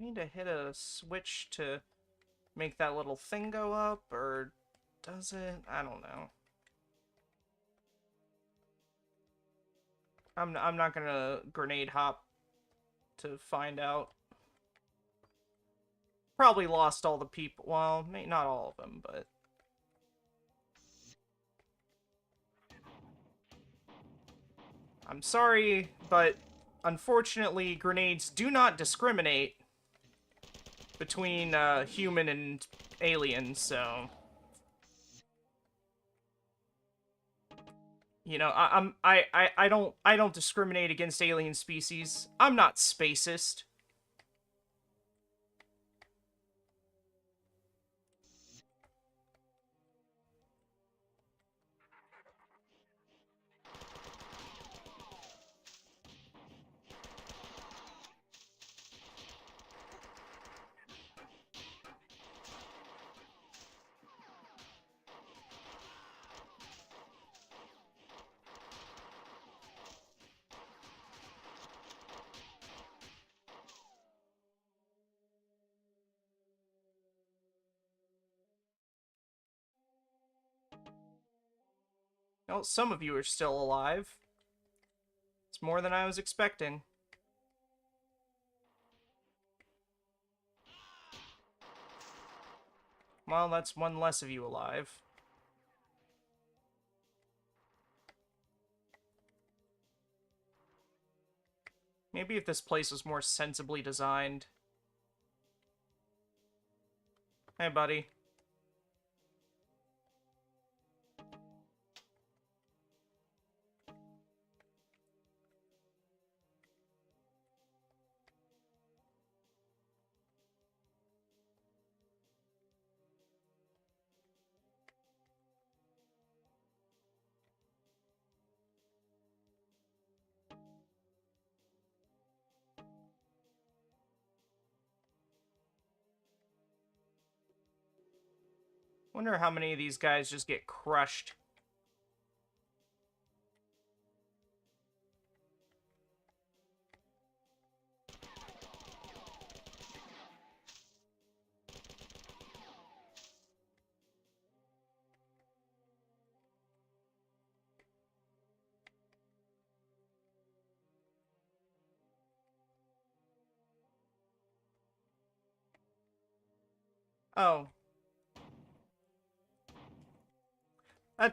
Need to hit a switch to make that little thing go up, or does it? I don't know. I'm not gonna grenade hop to find out. Probably lost all the people. Well, not all of them, but... I'm sorry, but unfortunately, grenades do not discriminate between human and alien, so... You know, I don't discriminate against alien species. I'm not spacist. Well, some of you are still alive. It's more than I was expecting. Well, that's one less of you alive. Maybe if this place was more sensibly designed. Hey, buddy. Wonder how many of these guys just get crushed. Oh.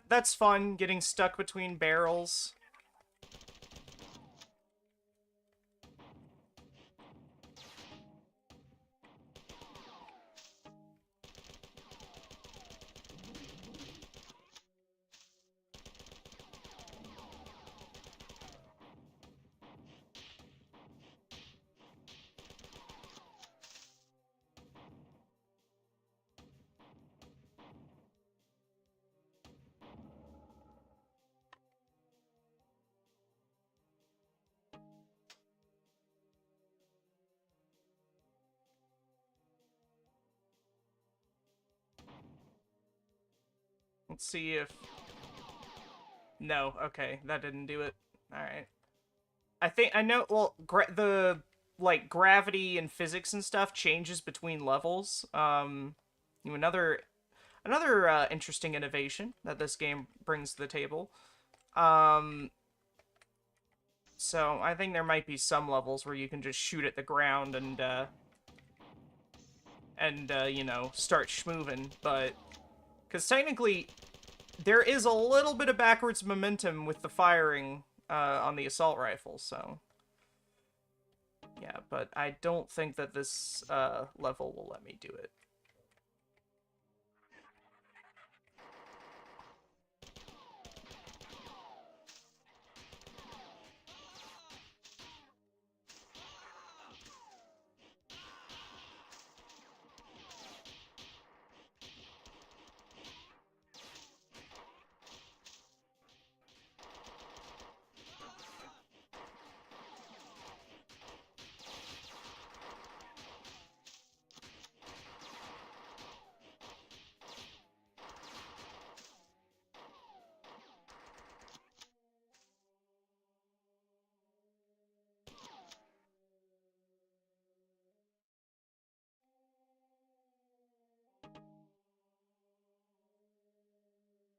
That's fun, getting stuck between barrels. Let's see if... No, okay, that didn't do it. Alright. I think, I know, well, the, like, gravity and physics and stuff changes between levels. Another, interesting innovation that this game brings to the table. Um, so I think there might be some levels where you can just shoot at the ground and you know, start schmoving, but, because technically, there is a little bit of backwards momentum with the firing on the assault rifle, so yeah, but I don't think that this level will let me do it.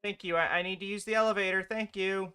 Thank you, I need to use the elevator, thank you.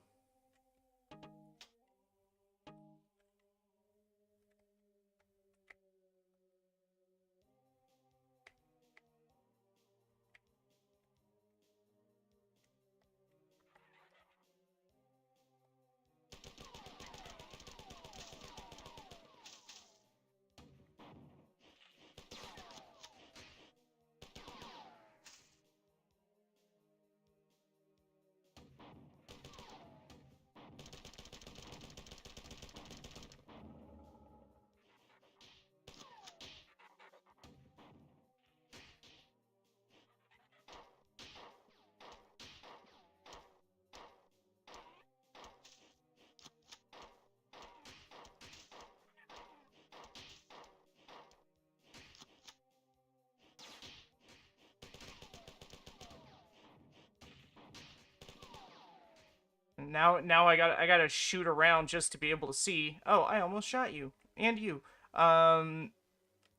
Now I gotta shoot around just to be able to see. Oh, I almost shot you. And you. Um,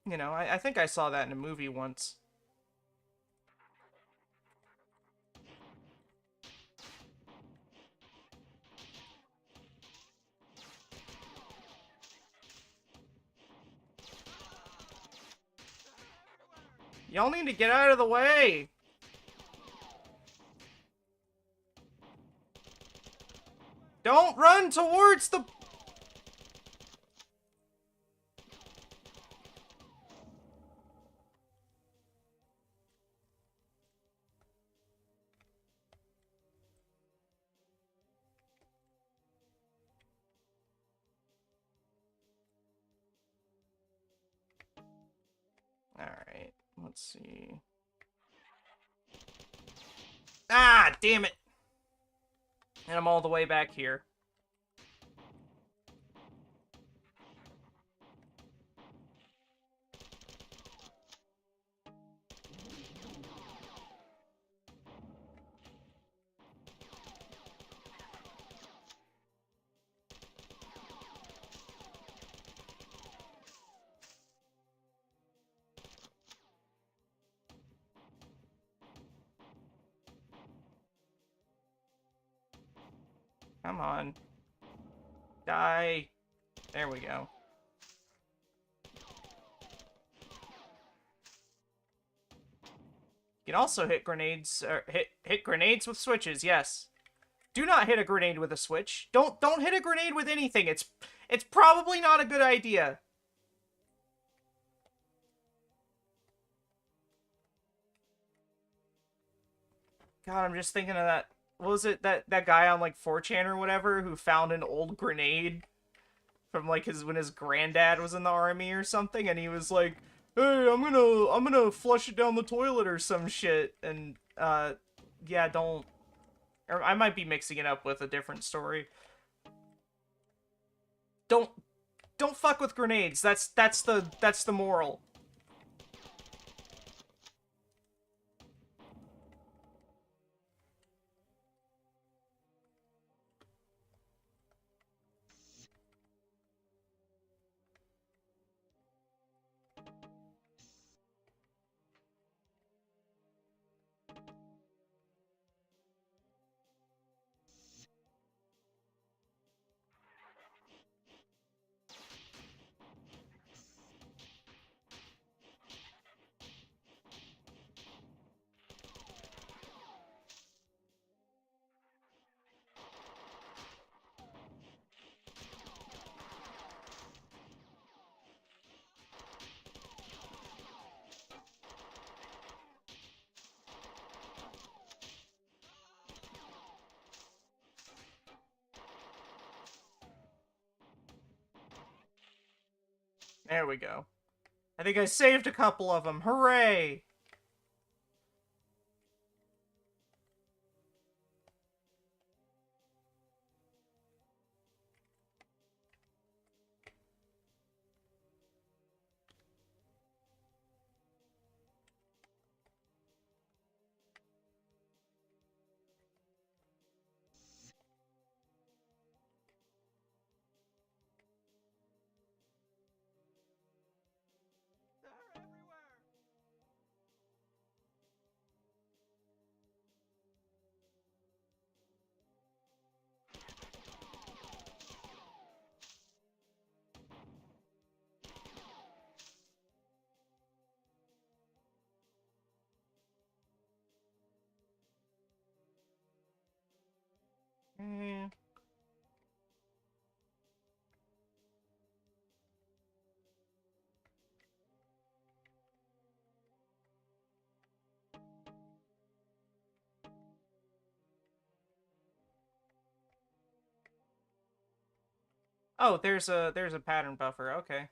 you know, I think I saw that in a movie once. Y'all need to get out of the way! Don't run towards the... Alright, let's see. Ah, damn it! And I'm all the way back here. Come on. Die. There we go. You can also hit grenades, or hit grenades with switches, yes. Do not hit a grenade with a switch. Don't hit a grenade with anything. It's probably not a good idea. God, I'm just thinking of that. What was it, that guy on like 4chan or whatever who found an old grenade from like when his granddad was in the army or something, and he was like, "Hey, I'm gonna flush it down the toilet or some shit." And yeah, don't. Or I might be mixing it up with a different story. Don't don't fuck with grenades. That's the moral. There we go. I think I saved a couple of them. Hooray! Mm. Oh, there's a pattern buffer. Okay.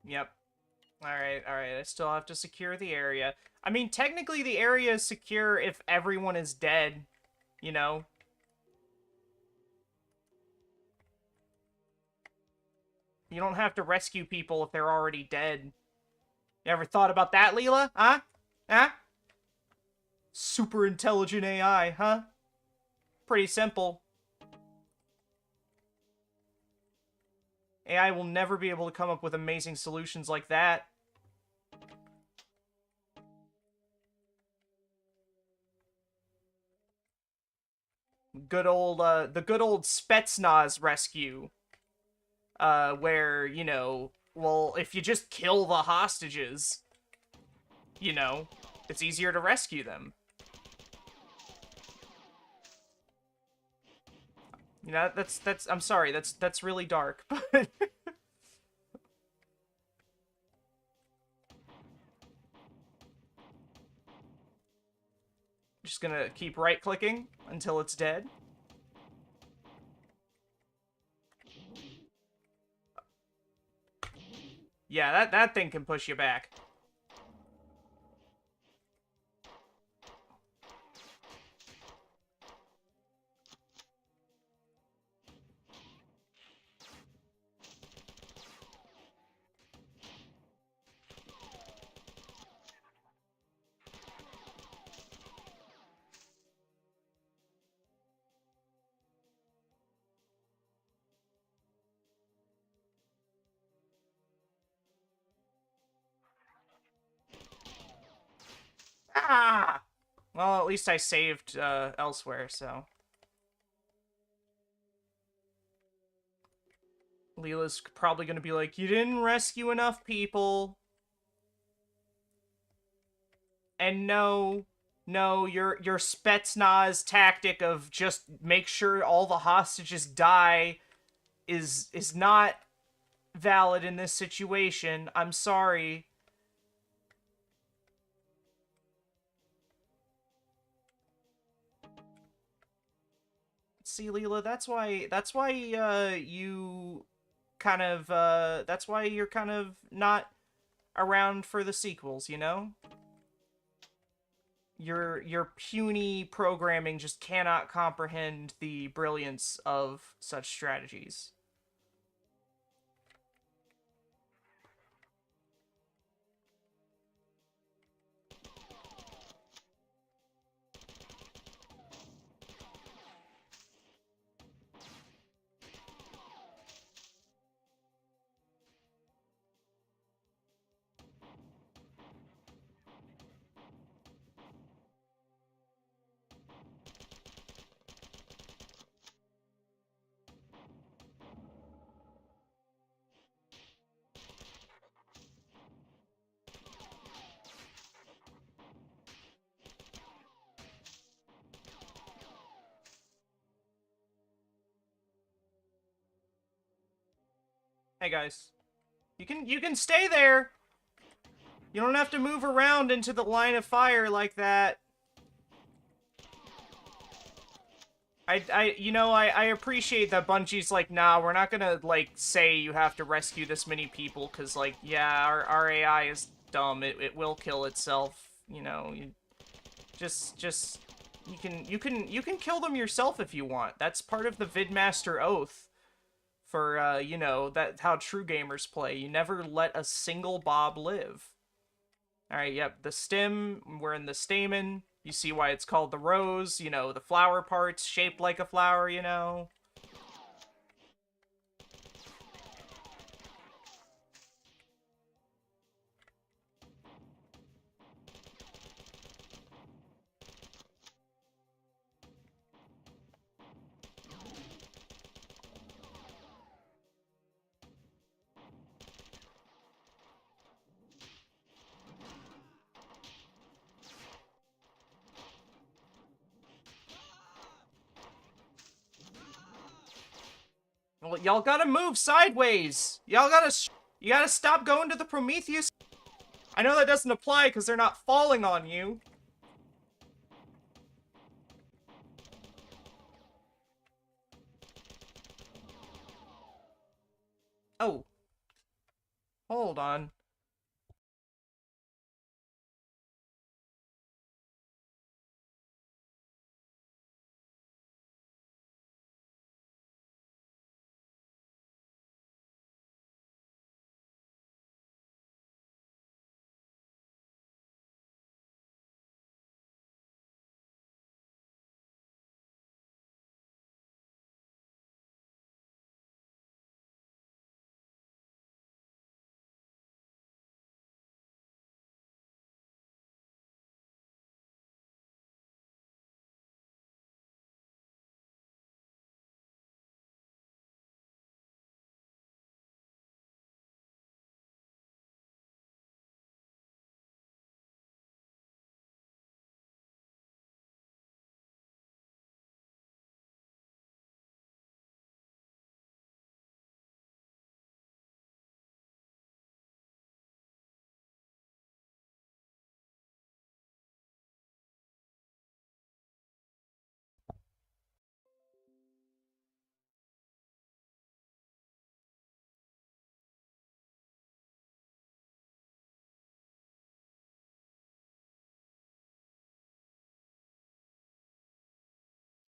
Yep. Alright, alright. I still have to secure the area. I mean, technically the area is secure if everyone is dead, you know? You don't have to rescue people if they're already dead. You ever thought about that, Leela? Huh? Huh? Super intelligent AI, huh? Pretty simple. AI will never be able to come up with amazing solutions like that. The good old Spetsnaz rescue. Where, you know, well, if you just kill the hostages, you know, it's easier to rescue them. You know, I'm sorry, that's really dark, but... Just gonna keep right-clicking until it's dead. Yeah, that thing can push you back. Ah! Well, at least I saved elsewhere, so... Leela's probably gonna be like, you didn't rescue enough people. And no, your Spetsnaz tactic of just make sure all the hostages die is not valid in this situation. I'm sorry. See, Leela, that's why you kind of that's why you're kind of not around for the sequels, you know? Your puny programming just cannot comprehend the brilliance of such strategies. Hey guys, you can stay there. You don't have to move around into the line of fire like that. I appreciate that Bungie's like, nah, we're not gonna, like, say you have to rescue this many people, because, like, yeah, our AI is dumb. It will kill itself, you know. Just, you can kill them yourself if you want. That's part of the Vidmaster Oath for, you know, that how true gamers play. You never let a single Bob live. Alright, yep, the stem, we're in the stamen. You see why it's called the rose, you know, the flower parts shaped like a flower, you know. Well, y'all gotta move sideways. You gotta stop going to the Prometheus. I know that doesn't apply because they're not falling on you. Oh, hold on.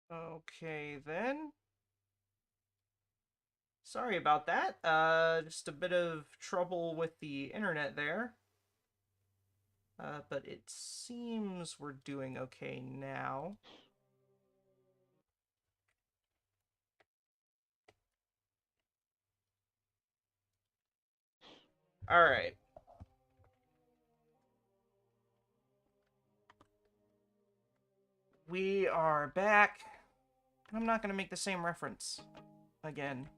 Okay, then. Sorry about that. Just a bit of trouble with the internet there. But it seems we're doing okay now. Alright. We are back. I'm not gonna make the same reference again.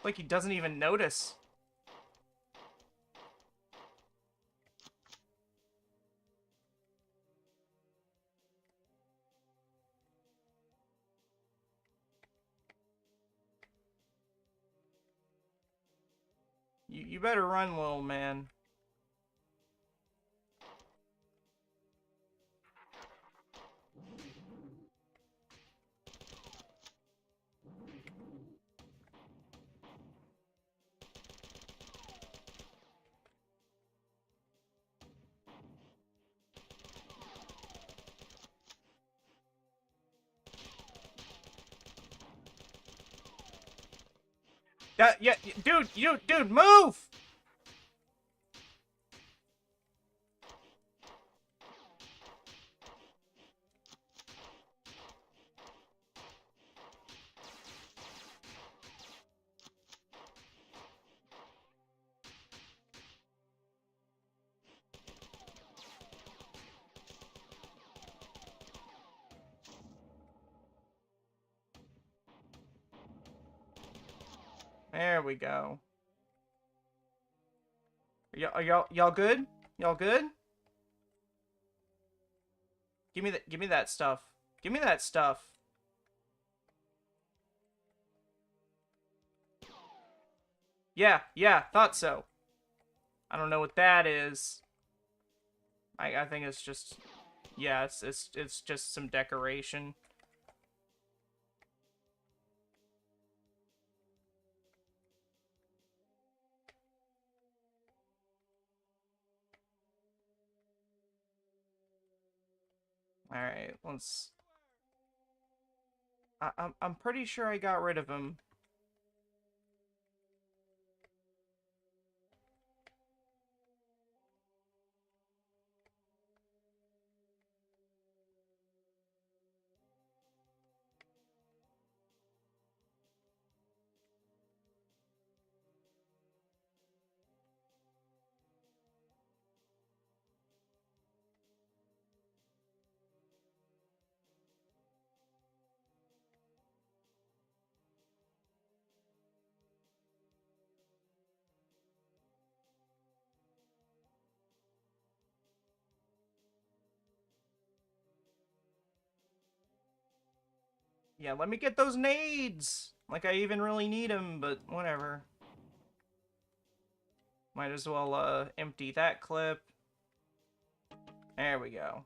Like he doesn't even notice. You better run, little man. Yeah, dude, move! There we go. Y'all good? Y'all good? Give me that stuff. Give me that stuff. Yeah, thought so. I don't know what that is. I think it's just, yeah, it's just some decoration. All right, let's. I'm pretty sure I got rid of him. Yeah, let me get those nades. Like I even really need them, but whatever. Might as well empty that clip. There we go.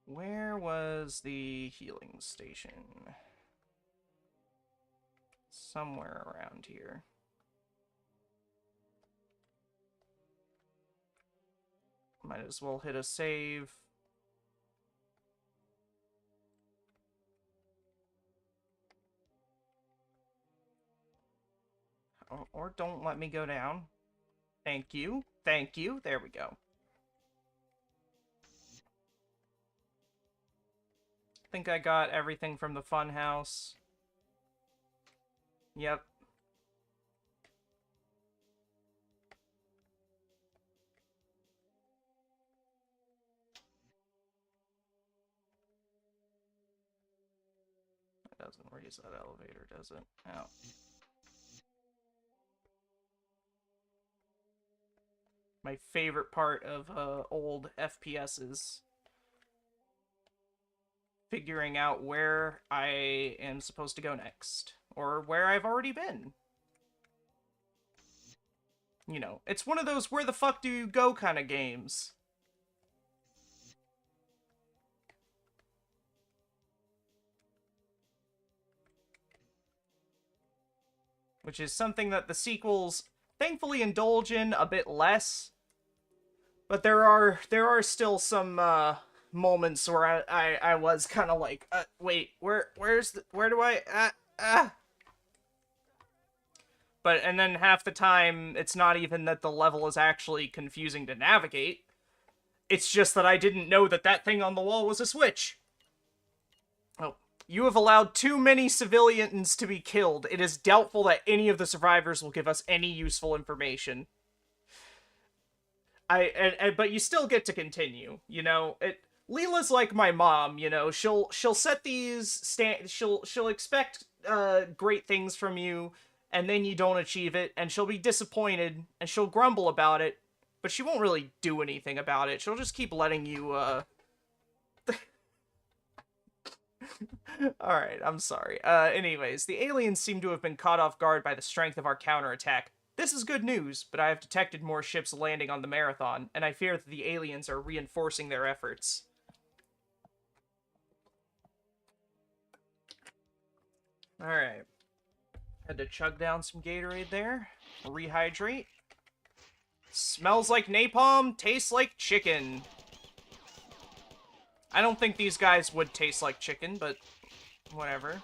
Where was the healing station? Somewhere around here. Might as well hit a save. Or don't let me go down. Thank you. Thank you. There we go. I think I got everything from the fun house. Yep. It doesn't raise that elevator, does it? Oh. My favorite part of old FPSs. Figuring out where I am supposed to go next. Or where I've already been. You know, it's one of those where the fuck do you go kind of games. Which is something that the sequels thankfully indulge in a bit less. But there are still some moments where I was kind of like, wait, where do I But and then half the time it's not even that the level is actually confusing to navigate. It's just that I didn't know that that thing on the wall was a switch. Oh, you have allowed too many civilians to be killed. It is doubtful that any of the survivors will give us any useful information. But you still get to continue, you know. Leela's like my mom, you know. She'll set these she'll expect great things from you, and then you don't achieve it, and she'll be disappointed, and she'll grumble about it, but she won't really do anything about it. She'll just keep letting you Alright, I'm sorry. Anyways, the aliens seem to have been caught off guard by the strength of our counterattack. This is good news, but I have detected more ships landing on the Marathon, and I fear that the aliens are reinforcing their efforts. Alright. Had to chug down some Gatorade there. Rehydrate. Smells like napalm, tastes like chicken. I don't think these guys would taste like chicken, but whatever.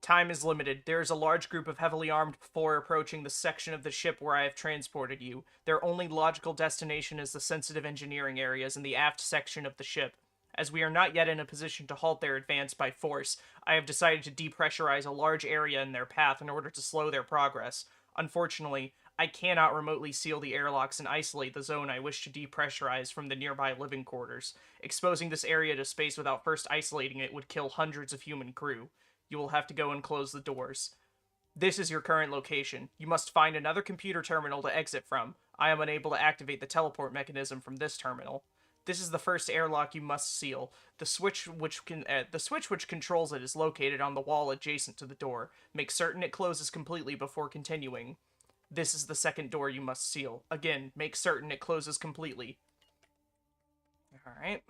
Time is limited. There is a large group of heavily armed before approaching the section of the ship where I have transported you. Their only logical destination is the sensitive engineering areas in the aft section of the ship. As we are not yet in a position to halt their advance by force, I have decided to depressurize a large area in their path in order to slow their progress. Unfortunately, I cannot remotely seal the airlocks and isolate the zone I wish to depressurize from the nearby living quarters. Exposing this area to space without first isolating it would kill hundreds of human crew. You will have to go and close the doors. This is your current location. You must find another computer terminal to exit from. I am unable to activate the teleport mechanism from this terminal. This is the first airlock you must seal. The switch which controls it is located on the wall adjacent to the door. Make certain it closes completely before continuing. This is the second door you must seal. Again, make certain it closes completely. Alright.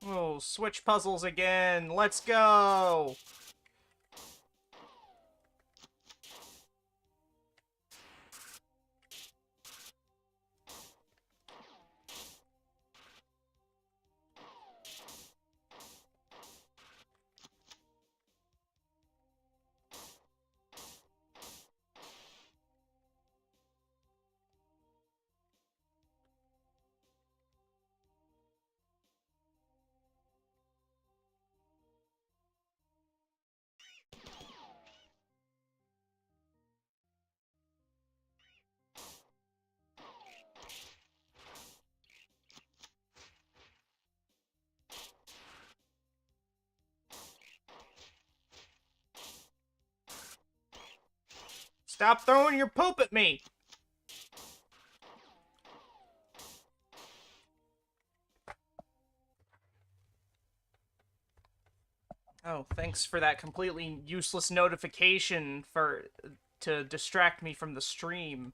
Oh, switch puzzles again. Let's go. Stop throwing your poop at me! Oh, thanks for that completely useless notification to distract me from the stream.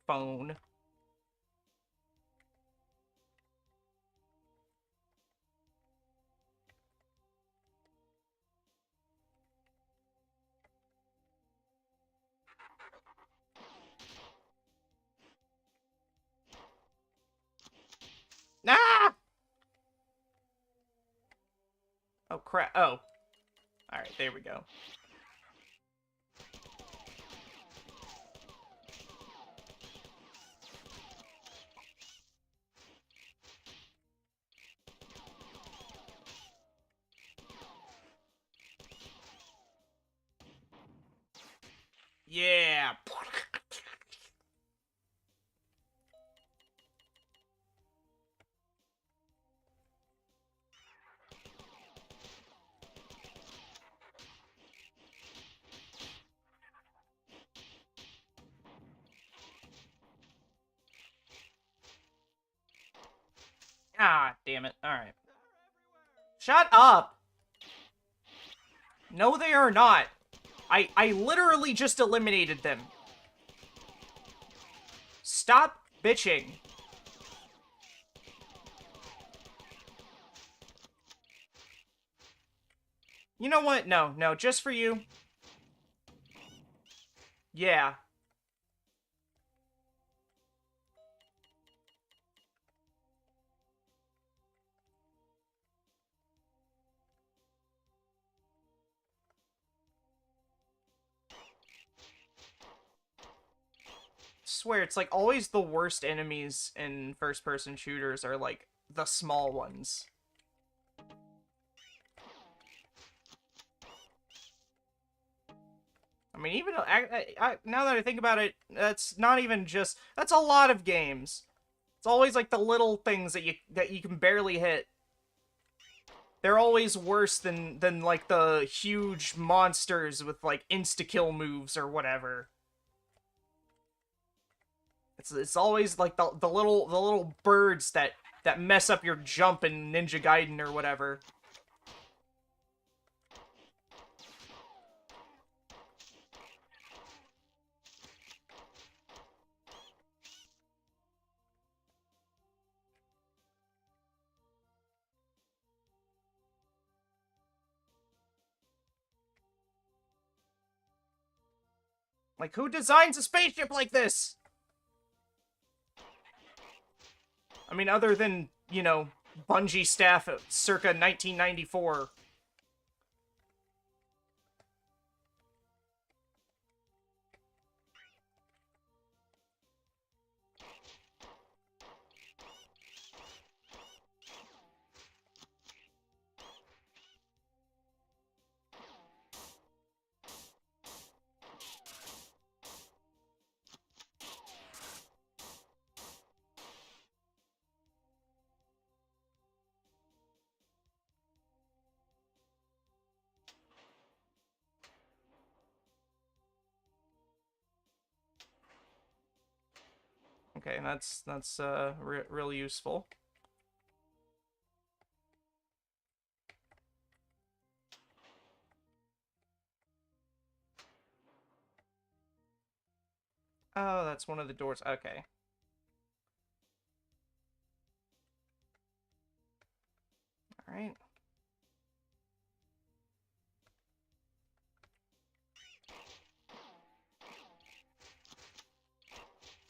Phone. Ah! Oh, crap. Oh. Alright, there we go. Yeah. Ah, damn it. Alright. Shut up! No, they are not. I literally just eliminated them. Stop bitching. You know what? No, no, just for you. Yeah. Swear, it's like always the worst enemies in first-person shooters are like the small ones. I mean, even now that I think about it, that's not even just that's a lot of games. It's always like the little things that you can barely hit. They're always worse than like the huge monsters with like insta-kill moves or whatever. It's always like the little birds that mess up your jump in Ninja Gaiden or whatever. Like, who designs a spaceship like this? I mean, other than, you know, Bungie staff circa 1994. Okay, that's really useful. Oh, that's one of the doors. Okay. All right.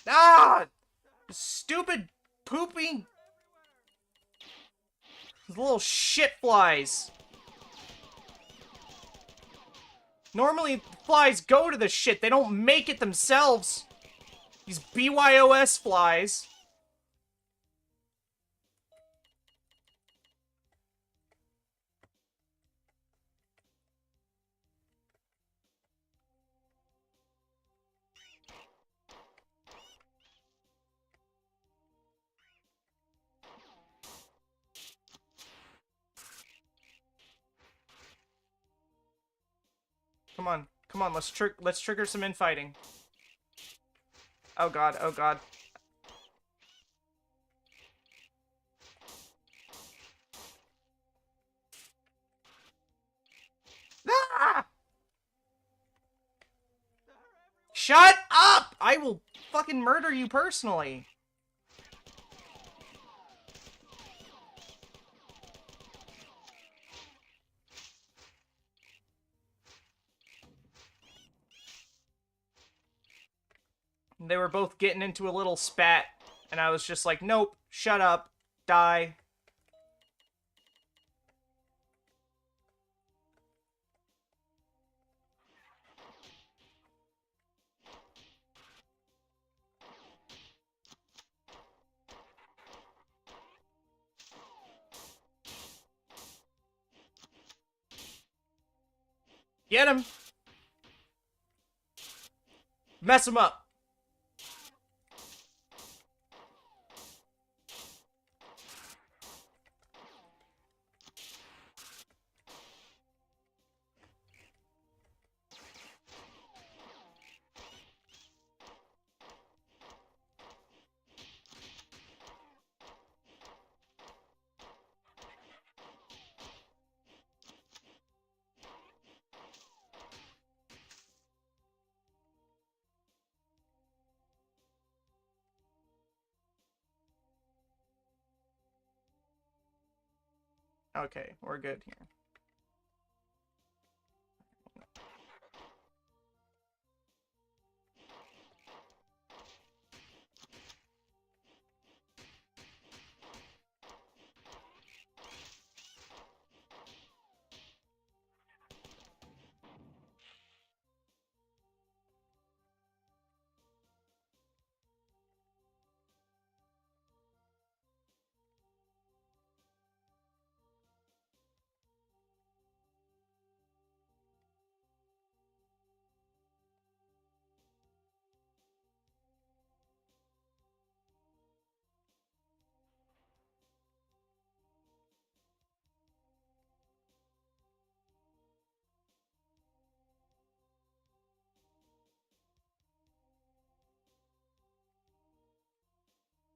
Ah! Stupid pooping little shit flies. Normally, flies go to the shit. They don't make it themselves. These BYOS flies. Come on. Come on, let's trigger some infighting. Oh god, oh god. Ah! Shut up! I will fucking murder you personally. They were both getting into a little spat, and I was just like, nope, shut up, die. Get him! Mess him up! Okay, we're good here.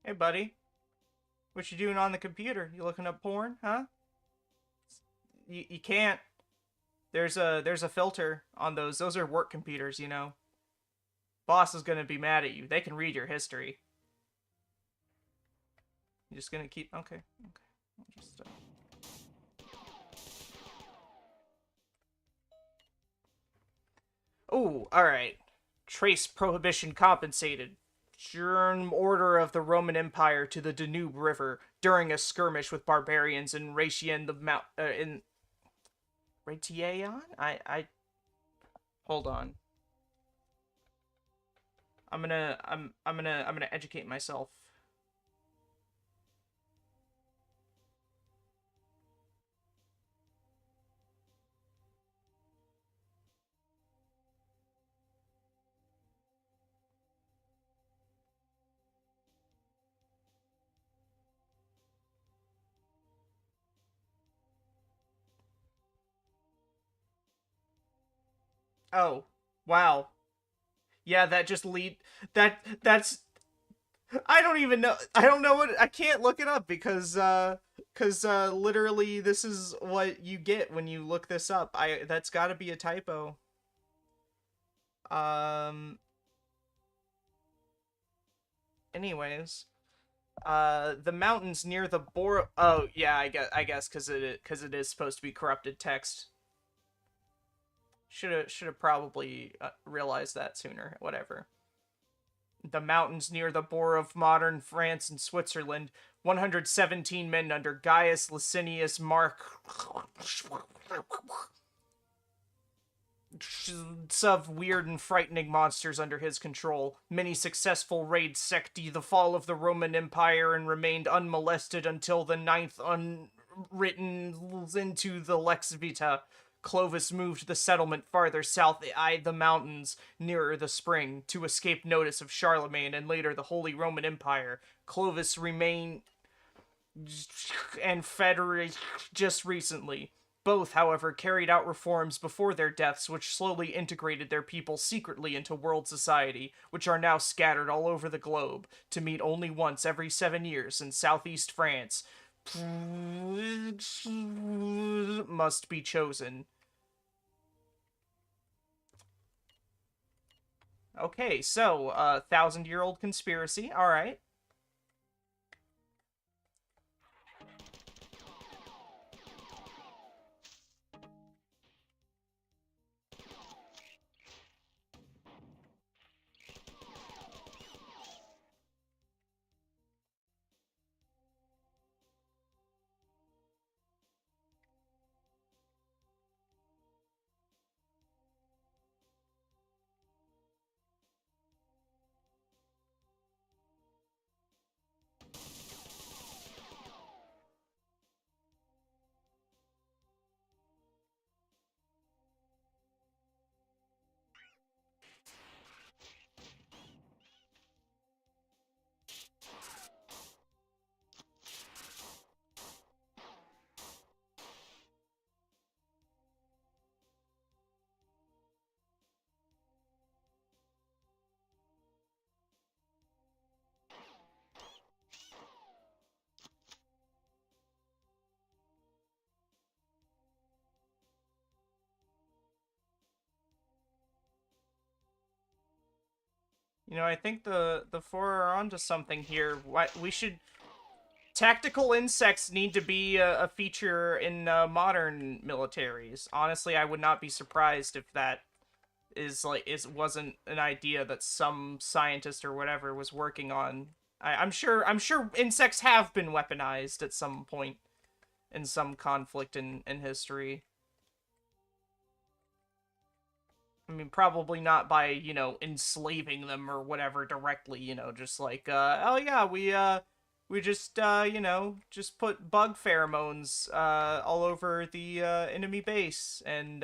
Hey, buddy. What you doing on the computer? You looking up porn, huh? You can't. There's a filter on those. Those are work computers, you know. Boss is gonna be mad at you. They can read your history. You're just gonna keep. Okay. Okay. Just. Oh, all right. Trace prohibition compensated. During order of the Roman Empire to the Danube River during a skirmish with barbarians in Ratian the Mount in Ratiaeon. I hold on. I'm gonna educate myself. Oh, wow. Yeah, that just lead that's I don't even know. I don't know what I can't look it up because literally this is what you get when you look this up. I That's got to be a typo. Um anyways, the mountains near the Bor Oh, yeah, I guess cuz it is supposed to be corrupted text. Should have probably realized that sooner. Whatever. The mountains near the border of modern France and Switzerland, 117 men under Gaius Licinius Mark of weird and frightening monsters under his control. Many successful raids secti the fall of the Roman Empire and remained unmolested until the ninth unwritten into the Lex Vita. Clovis moved the settlement farther south, eyed the mountains nearer the spring, to escape notice of Charlemagne and later the Holy Roman Empire. Clovis remained and Frederick just recently. Both, however, carried out reforms before their deaths which slowly integrated their people secretly into world society, which are now scattered all over the globe, to meet only once every 7 years in southeast France. Must be chosen. Okay, so, 1,000-year-old conspiracy, alright. You know, I think the four are onto something here. What we should tactical insects need to be a feature in modern militaries. Honestly, I would not be surprised if that wasn't an idea that some scientist or whatever was working on. I'm sure insects have been weaponized at some point in some conflict in history. I mean, probably not by, enslaving them or whatever directly, just like, oh yeah, we just, just put bug pheromones, all over the, enemy base, and,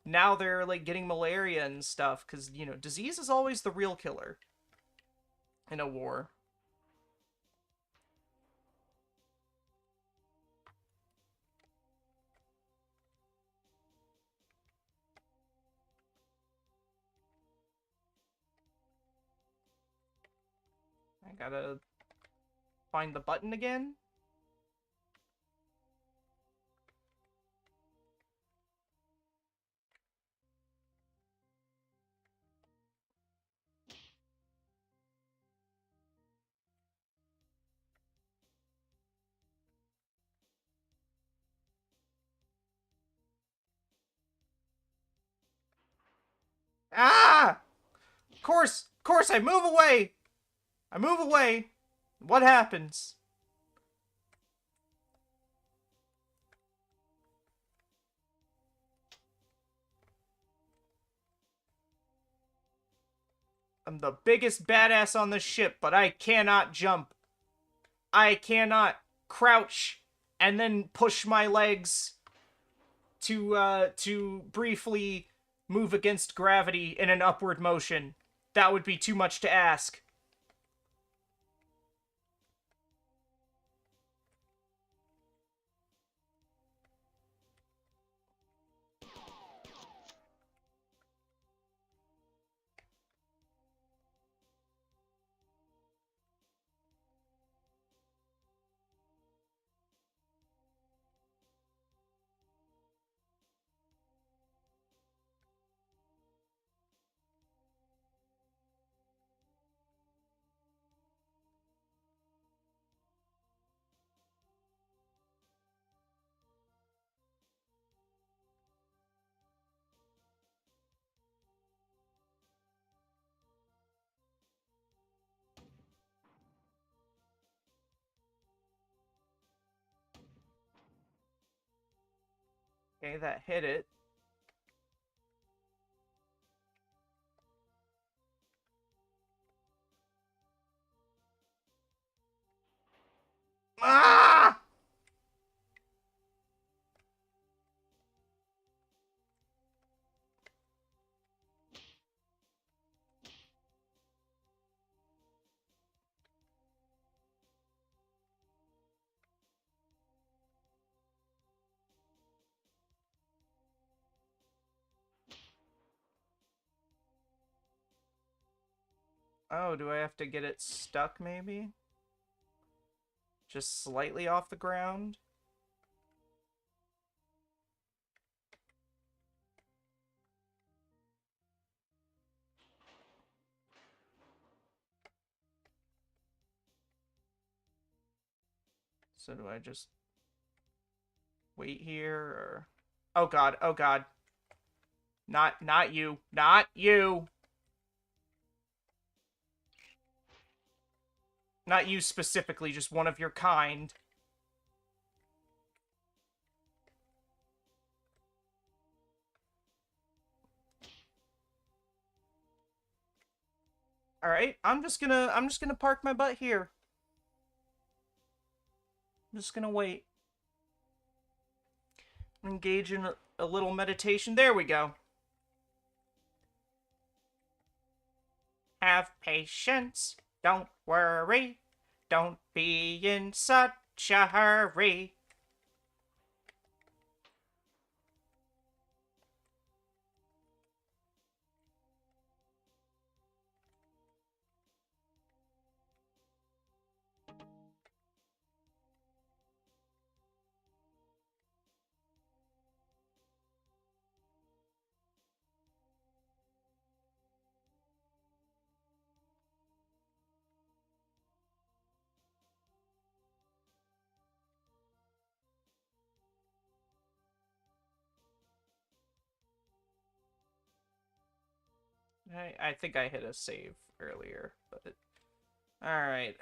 now they're, like, getting malaria and stuff, because, disease is always the real killer in a war. I gotta find the button again. Ah! Course, I move away! I move away! What happens? I'm the biggest badass on the ship, but I cannot jump. I cannot crouch and then push my legs to briefly move against gravity in an upward motion. That would be too much to ask. Okay, that hit it. Ah! Oh, do I have to get it stuck, maybe? Just slightly off the ground? So do I just wait here, or... Oh god, oh god. Not you. Not you! Not you specifically, just one of your kind. Alright, I'm just gonna park my butt here. I'm just gonna wait. Engage in a little meditation. There we go. Have patience. Don't worry. Don't be in such a hurry. I think I hit a save earlier, but... Alright.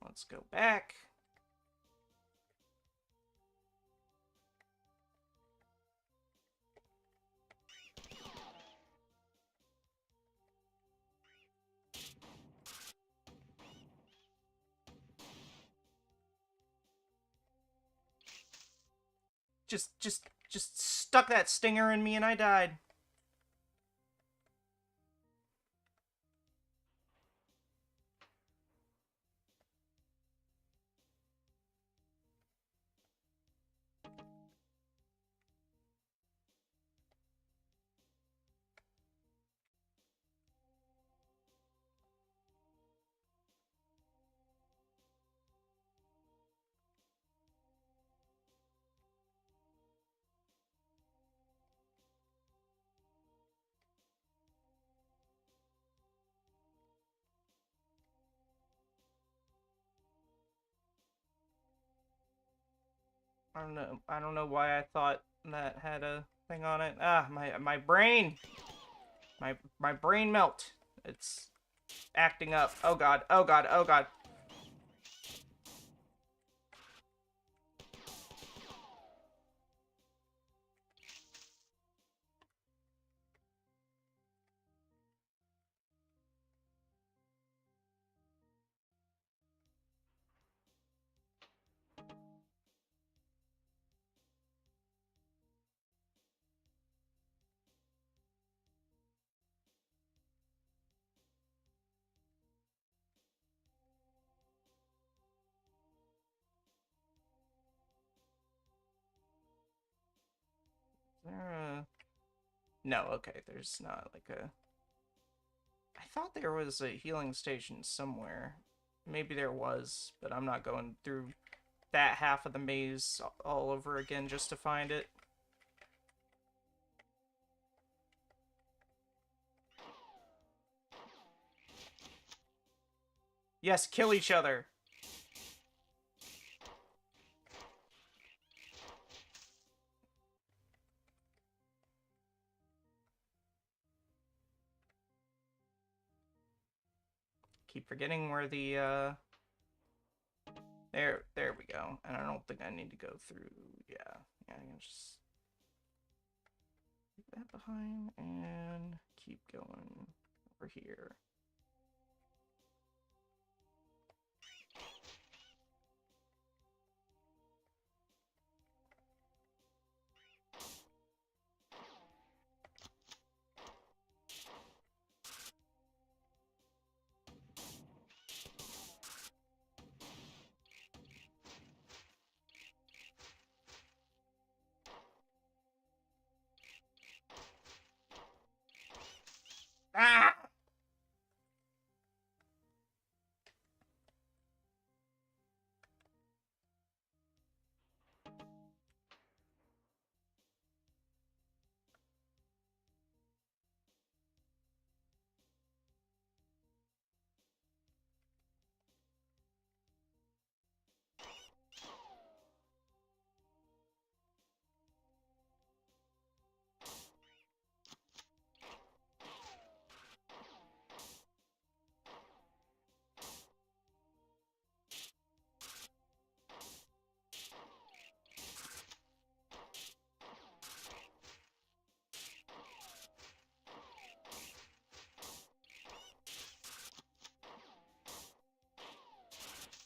Let's go back. Just stuck that stinger in me and I died. I don't know why I thought that had a thing on it. Ah, my brain. My brain melt. It's acting up. Oh god. Oh god. Oh god. Is there a... No, okay, there's not like a... I thought there was a healing station somewhere. Maybe there was, but I'm not going through that half of the maze all over again just to find it. Yes, kill each other. Keep forgetting where the, there we go. And I don't think I need to go through, yeah. Yeah, I can just leave that behind and keep going over here. Ah!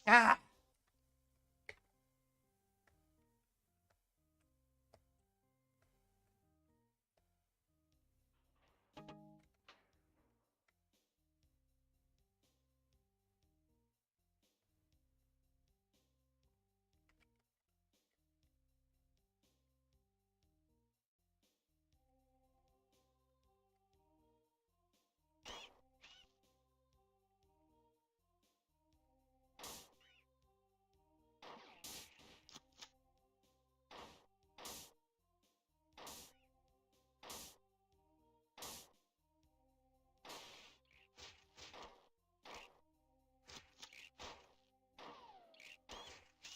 Ah!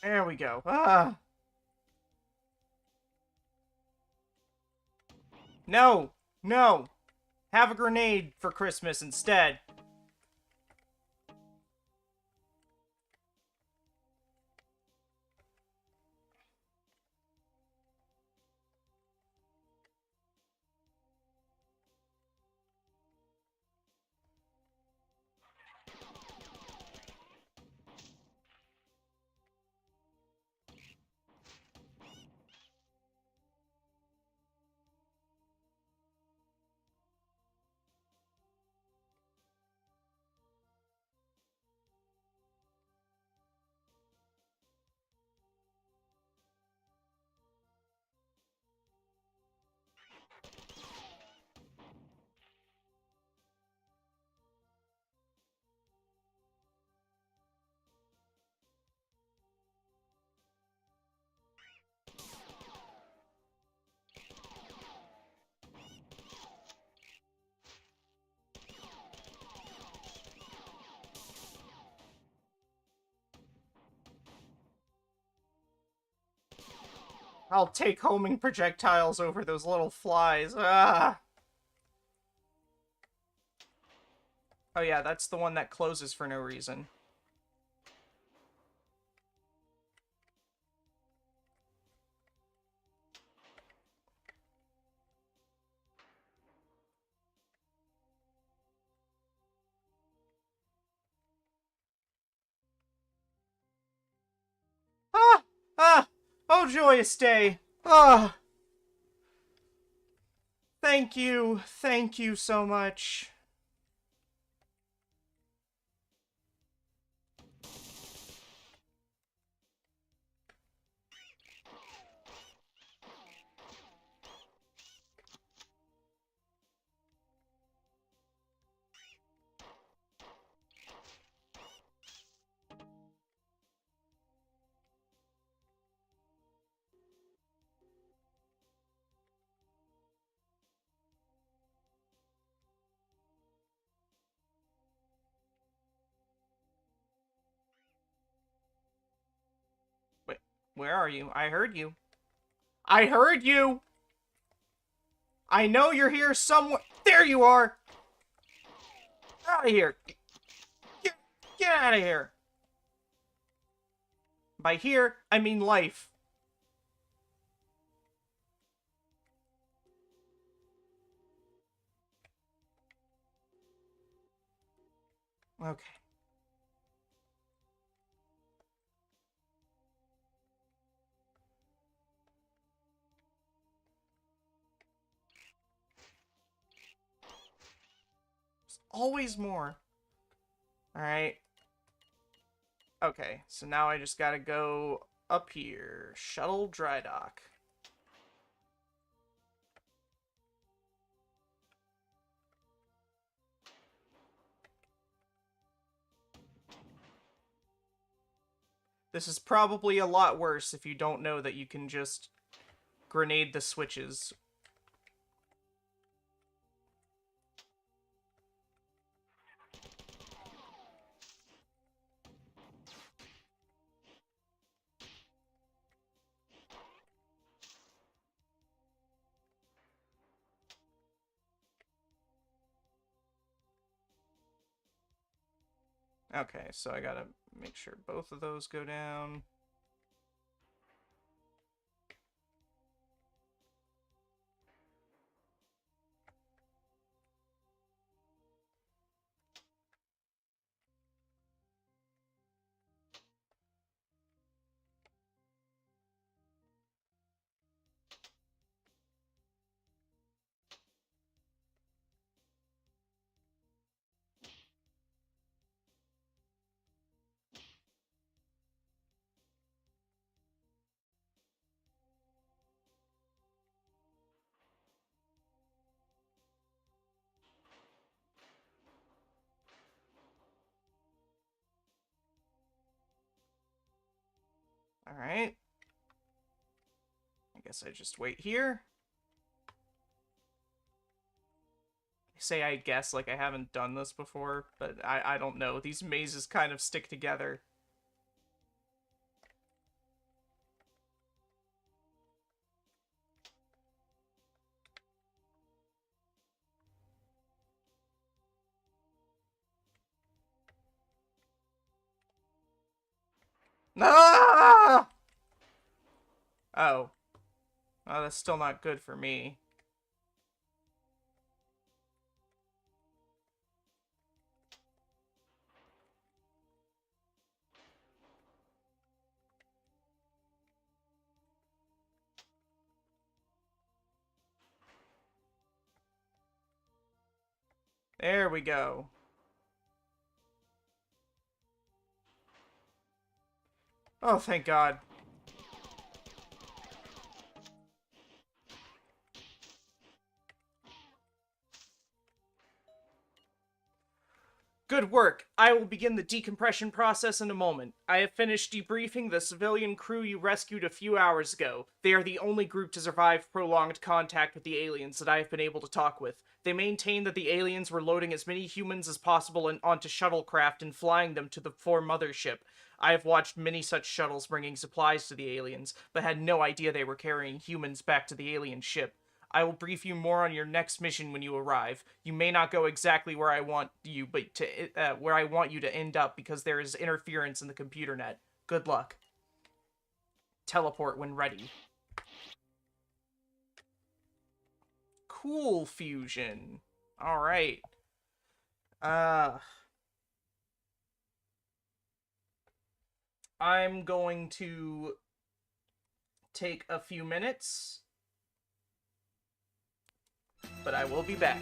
There we go. Ah! No! No! Have a grenade for Christmas instead. I'll take homing projectiles over those little flies. Ah! Oh yeah, that's the one that closes for no reason. Ah! Ah! Oh, joyous day! Ah! Thank you. Thank you so much. Wait, where are you? I heard you. I heard you! I know you're here somewhere. There you are! Out of here! Get, get out of here! By here, I mean life. Okay. There's always more. Alright. Okay, so now I just gotta go up here. Shuttle dry dock. This is probably a lot worse if you don't know that you can just grenade the switches. Okay, so I gotta make sure both of those go down. Alright. I guess I just wait here. I say I guess like I haven't done this before, but I don't know. These mazes kind of stick together. Ah! Oh. Oh, that's still not good for me. There we go. Oh, thank God. Good work. I will begin the decompression process in a moment. I have finished debriefing the civilian crew you rescued a few hours ago. They are the only group to survive prolonged contact with the aliens that I have been able to talk with. They maintain that the aliens were loading as many humans as possible onto shuttlecraft and flying them to the 4 mothership. I have watched many such shuttles bringing supplies to the aliens, but had no idea they were carrying humans back to the alien ship. I will brief you more on your next mission when you arrive. You may not go exactly where I want you, but where I want you to end up because there is interference in the computer net. Good luck. Teleport when ready. Cool fusion. All right. I'm going to take a few minutes, but I will be back.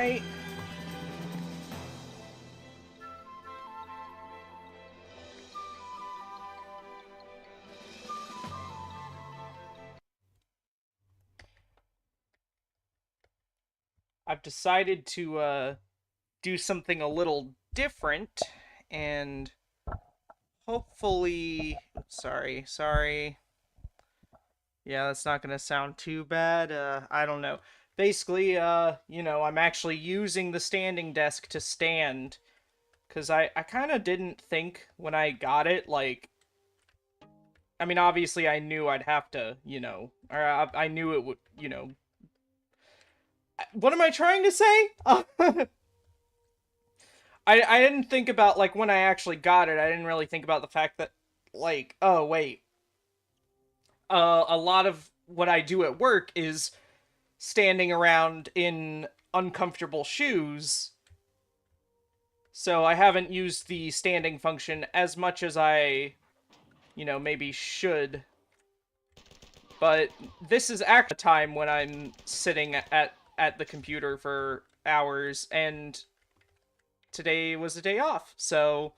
Alright. I've decided to do something a little different and hopefully sorry. Yeah, that's not gonna sound too bad. I don't know. Basically, I'm actually using the standing desk to stand. Because I kind of didn't think when I got it, like, I mean, obviously I knew I'd have to, or I knew it would, what am I trying to say? I didn't think about, like, when I actually got it, I didn't really think about the fact that, like, oh, wait, a lot of what I do at work is standing around in uncomfortable shoes, so I haven't used the standing function as much as I, maybe should. But this is actually a time when I'm sitting at the computer for hours, and today was a day off, so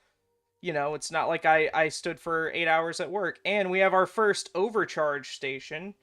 it's not like I stood for 8 hours at work. And we have our first overcharge station.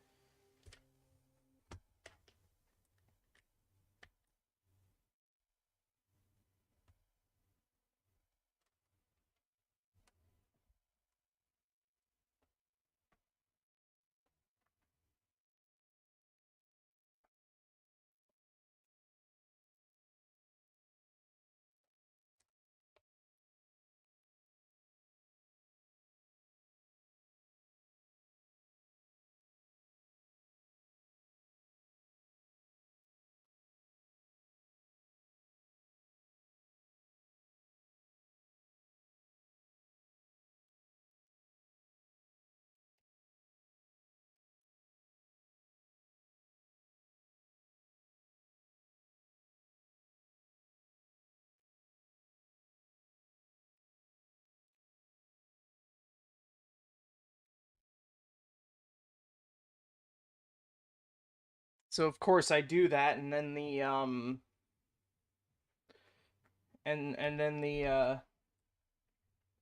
So of course I do that, and then the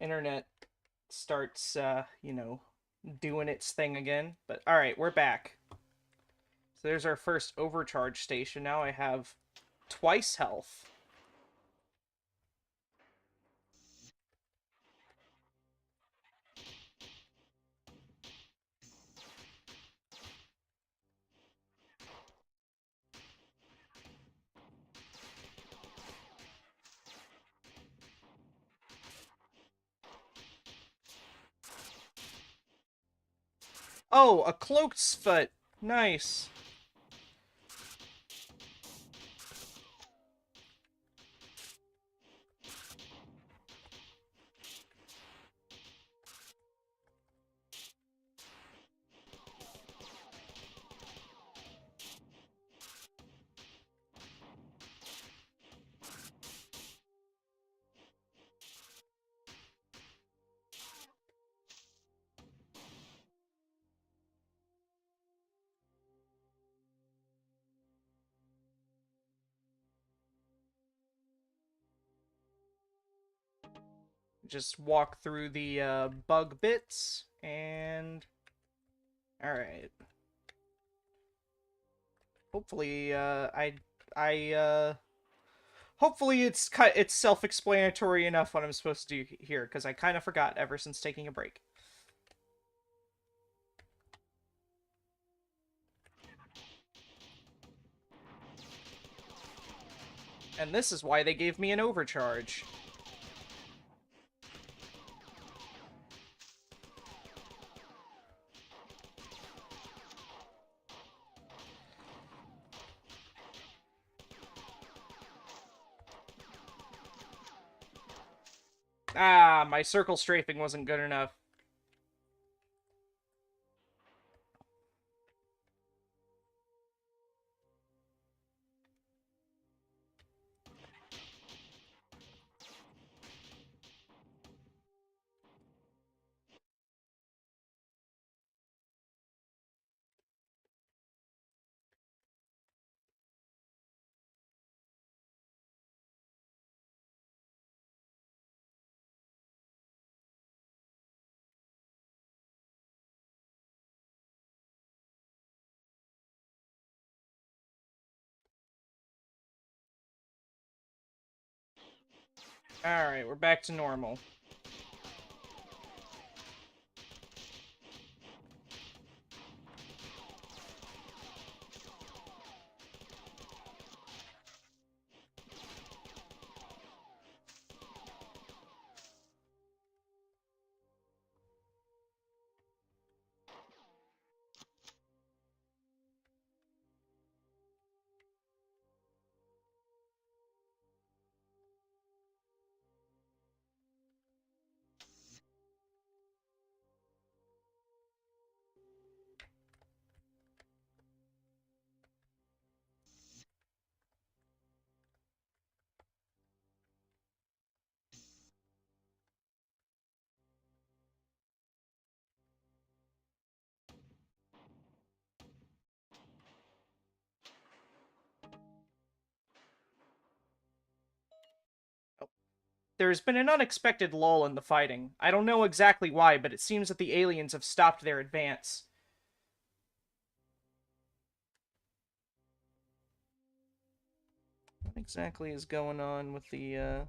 internet starts doing its thing again. But all right, we're back. So there's our first overcharge station. Now I have twice health. Oh, a cloak's foot. Nice. Just walk through the bug bits, and all right. Hopefully, I hopefully it's self-explanatory enough what I'm supposed to do here, because I kind of forgot ever since taking a break. And this is why they gave me an overcharge. Ah, my circle strafing wasn't good enough. Alright, we're back to normal. There's been an unexpected lull in the fighting. I don't know exactly why, but it seems that the aliens have stopped their advance. What exactly is going on with the,